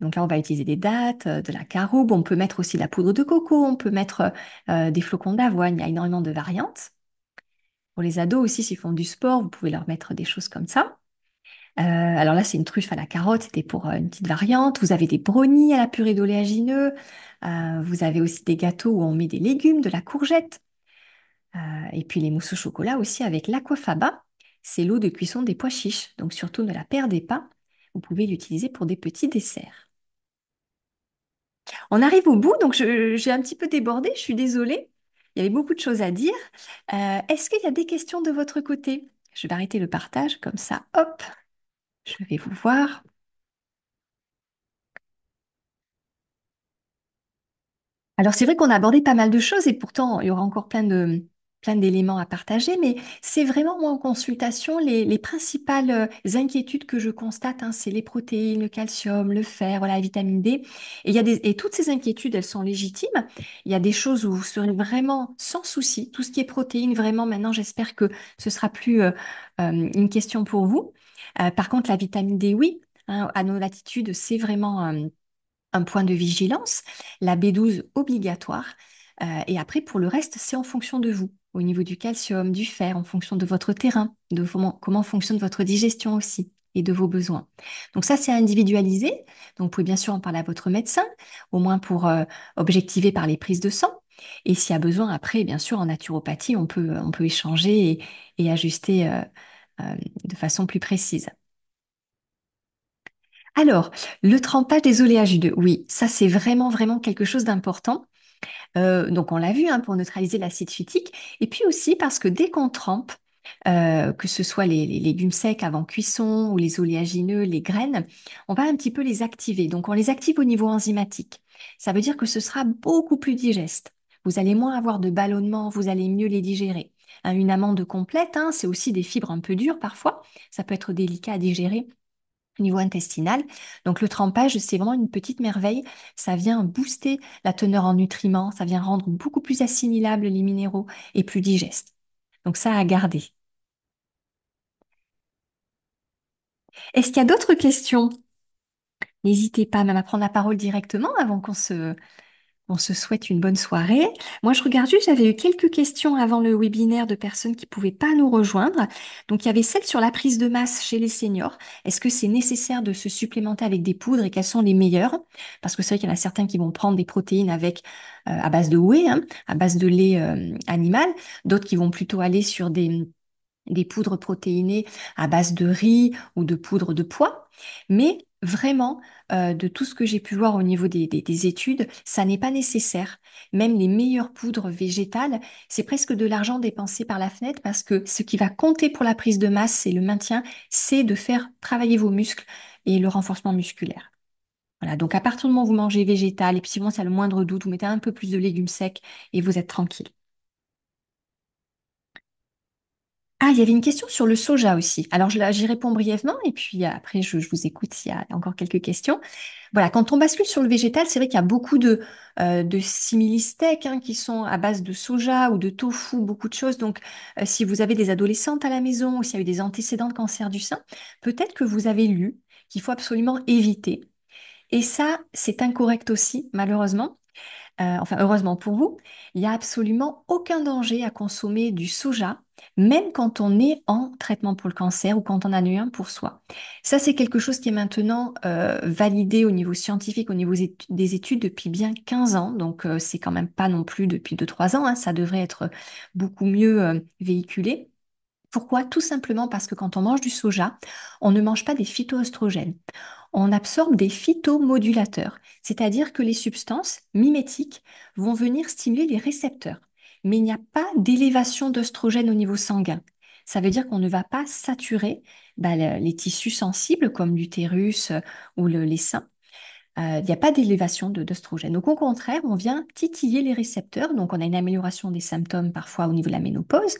Donc là, on va utiliser des dattes, de la caroube, on peut mettre aussi de la poudre de coco, on peut mettre des flocons d'avoine, il y a énormément de variantes. Pour les ados aussi, s'ils font du sport, vous pouvez leur mettre des choses comme ça. Alors là, c'est une truffe à la carotte, c'était pour une petite variante. Vous avez des brownies à la purée d'oléagineux. Vous avez aussi des gâteaux où on met des légumes, de la courgette. Euh, et puis les mousses au chocolat aussi avec l'aquafaba. C'est l'eau de cuisson des pois chiches. Donc surtout ne la perdez pas. Vous pouvez l'utiliser pour des petits desserts. On arrive au bout, donc j'ai un petit peu débordé, je suis désolée. Il y avait beaucoup de choses à dire. Est-ce qu'il y a des questions de votre côté? Je vais arrêter le partage, comme ça, hop, je vais vous voir. Alors c'est vrai qu'on a abordé pas mal de choses et pourtant il y aura encore plein d'éléments à partager, mais c'est vraiment moi en consultation les principales inquiétudes que je constate, hein, c'est les protéines, le calcium, le fer, voilà, la vitamine D. Et toutes ces inquiétudes, elles sont légitimes. Il y a des choses où vous serez vraiment sans souci. Tout ce qui est protéines, vraiment maintenant, j'espère que ce sera plus une question pour vous. Par contre, la vitamine D, oui. Hein, à nos latitudes, c'est vraiment un point de vigilance, la B12 obligatoire. Et après, pour le reste, c'est en fonction de vous, au niveau du calcium, du fer, en fonction de votre terrain, de comment fonctionne votre digestion aussi et de vos besoins. Donc ça, c'est individualisé. Donc vous pouvez bien sûr en parler à votre médecin, au moins pour objectiver par les prises de sang. Et s'il y a besoin, après, bien sûr, en naturopathie, on peut échanger et ajuster de façon plus précise. Alors, le trempage des oléagineux, oui, ça c'est vraiment vraiment quelque chose d'important. Donc on l'a vu hein, pour neutraliser l'acide phytique, et puis aussi parce que dès qu'on trempe, que ce soit les légumes secs avant cuisson ou les oléagineux, les graines, on va un petit peu les activer. Donc on les active au niveau enzymatique. Ça veut dire que ce sera beaucoup plus digeste. Vous allez moins avoir de ballonnement, vous allez mieux les digérer. Hein, une amande complète, hein, c'est aussi des fibres un peu dures parfois. Ça peut être délicat à digérer au niveau intestinal. Donc le trempage, c'est vraiment une petite merveille. Ça vient booster la teneur en nutriments, ça vient rendre beaucoup plus assimilables les minéraux et plus digestes. Donc ça à garder. Est-ce qu'il y a d'autres questions? N'hésitez pas même à prendre la parole directement avant on se souhaite une bonne soirée. Moi, je regarde juste, j'avais eu quelques questions avant le webinaire de personnes qui ne pouvaient pas nous rejoindre. Donc, il y avait celle sur la prise de masse chez les seniors. Est-ce que c'est nécessaire de se supplémenter avec des poudres et quelles sont les meilleures? Parce que c'est vrai qu'il y en a certains qui vont prendre des protéines à base de whey, hein, à base de lait animal, d'autres qui vont plutôt aller sur des poudres protéinées à base de riz ou de poudre de pois. Mais Vraiment, de tout ce que j'ai pu voir au niveau des études, ça n'est pas nécessaire. Même les meilleures poudres végétales, c'est presque de l'argent dépensé par la fenêtre parce que ce qui va compter pour la prise de masse et le maintien, c'est de faire travailler vos muscles et le renforcement musculaire. Voilà, donc à partir du moment où vous mangez végétal, et puis si vraiment il y a le moindre doute, vous mettez un peu plus de légumes secs et vous êtes tranquille. Ah, il y avait une question sur le soja aussi. Alors, j'y réponds brièvement et puis après, je vous écoute s'il y a encore quelques questions. Voilà, quand on bascule sur le végétal, c'est vrai qu'il y a beaucoup de simili-steaks hein, qui sont à base de soja ou de tofu, beaucoup de choses. Donc, si vous avez des adolescentes à la maison ou s'il y a eu des antécédents de cancer du sein, peut-être que vous avez lu qu'il faut absolument éviter. Et ça, c'est incorrect aussi, malheureusement. Enfin heureusement pour vous, il n'y a absolument aucun danger à consommer du soja, même quand on est en traitement pour le cancer ou quand on en a eu un pour soi. Ça, c'est quelque chose qui est maintenant validé au niveau scientifique, au niveau des études depuis bien 15 ans. Donc, c'est quand même pas non plus depuis 2 3 ans, hein, ça devrait être beaucoup mieux véhiculé. Pourquoi? Tout simplement parce que quand on mange du soja, on ne mange pas des phytoestrogènes, on absorbe des phytomodulateurs, c'est-à-dire que les substances mimétiques vont venir stimuler les récepteurs. Mais il n'y a pas d'élévation d'œstrogène au niveau sanguin. Ça veut dire qu'on ne va pas saturer les tissus sensibles comme l'utérus ou les seins. Il n'y a pas d'élévation d'œstrogène. Donc au contraire, on vient titiller les récepteurs. Donc on a une amélioration des symptômes parfois au niveau de la ménopause.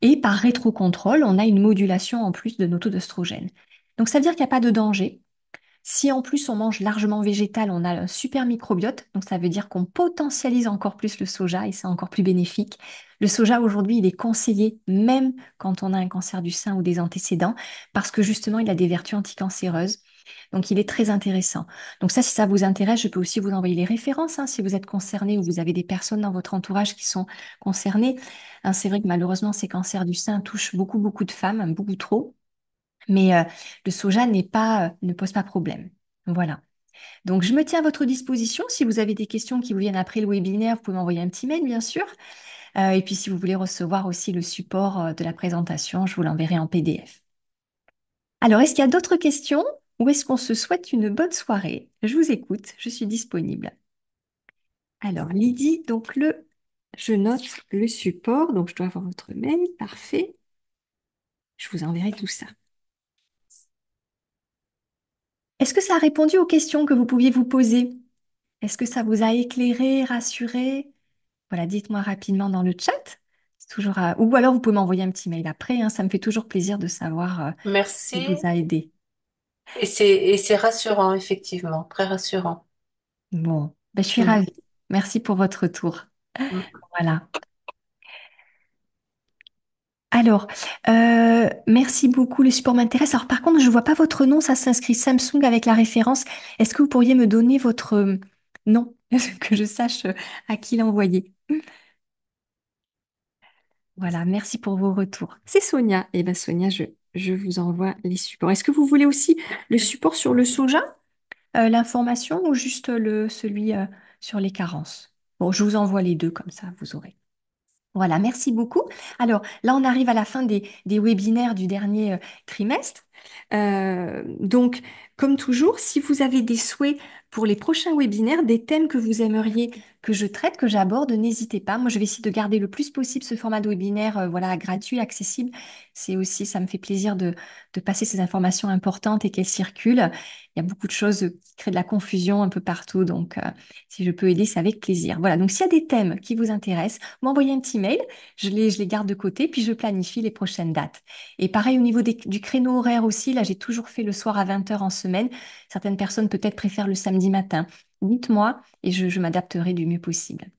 Et par rétrocontrôle, on a une modulation en plus de nos taux d'œstrogène. Donc ça veut dire qu'il n'y a pas de danger. Si en plus on mange largement végétal, on a un super microbiote, donc ça veut dire qu'on potentialise encore plus le soja et c'est encore plus bénéfique. Le soja aujourd'hui, il est conseillé même quand on a un cancer du sein ou des antécédents parce que justement, il a des vertus anticancéreuses. Donc il est très intéressant. Donc ça, si ça vous intéresse, je peux aussi vous envoyer les références hein, si vous êtes concerné ou vous avez des personnes dans votre entourage qui sont concernées. Hein, c'est vrai que malheureusement, ces cancers du sein touchent beaucoup, beaucoup de femmes, beaucoup trop. Mais le soja ne pose pas problème. Voilà. Donc, je me tiens à votre disposition. Si vous avez des questions qui vous viennent après le webinaire, vous pouvez m'envoyer un petit mail, bien sûr. Et puis, si vous voulez recevoir aussi le support de la présentation, je vous l'enverrai en PDF. Alors, est-ce qu'il y a d'autres questions ou est-ce qu'on se souhaite une bonne soirée? Je vous écoute, je suis disponible. Alors, Lydie, je note le support. Donc, je dois avoir votre mail. Parfait. Je vous enverrai tout ça. Est-ce que ça a répondu aux questions que vous pouviez vous poser? Est-ce que ça vous a éclairé, rassuré? Voilà, dites-moi rapidement dans le chat. C'est toujours ou alors vous pouvez m'envoyer un petit mail après, hein, ça me fait toujours plaisir de savoir s'il vous Merci. a aidé. Et c'est rassurant, effectivement, très rassurant. Bon, ben, je suis Mm. ravie. Merci pour votre retour. Mm. Voilà. Alors, merci beaucoup. Le support m'intéresse. Alors, par contre, je ne vois pas votre nom. Ça s'inscrit Samsung avec la référence. Est-ce que vous pourriez me donner votre nom, que je sache à qui l'envoyer? Voilà, merci pour vos retours. C'est Sonia. Eh bien, Sonia, je vous envoie les supports. Est-ce que vous voulez aussi le support sur le soja, l'information, ou juste celui sur les carences? Bon, je vous envoie les deux, comme ça, vous aurez. Voilà, merci beaucoup. Alors là, on arrive à la fin des webinaires du dernier trimestre. Donc, comme toujours, si vous avez des souhaits pour les prochains webinaires, des thèmes que vous aimeriez que je traite, que j'aborde, n'hésitez pas. Moi, je vais essayer de garder le plus possible ce format de webinaire, voilà, gratuit, accessible. C'est aussi, ça me fait plaisir de passer ces informations importantes et qu'elles circulent. Il y a beaucoup de choses qui créent de la confusion un peu partout, donc si je peux aider, c'est avec plaisir. Voilà, donc s'il y a des thèmes qui vous intéressent, m'envoyez un petit mail, je les garde de côté, puis je planifie les prochaines dates. Et pareil au niveau du créneau horaire aussi, là j'ai toujours fait le soir à 20 heures en semaine. Certaines personnes peut-être préfèrent le samedi matin. Dites-moi et je m'adapterai du mieux possible.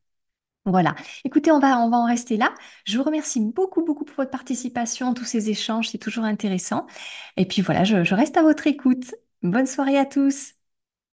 Voilà. Écoutez, on va en rester là. Je vous remercie beaucoup, beaucoup pour votre participation, tous ces échanges, c'est toujours intéressant. Et puis voilà, je reste à votre écoute. Bonne soirée à tous.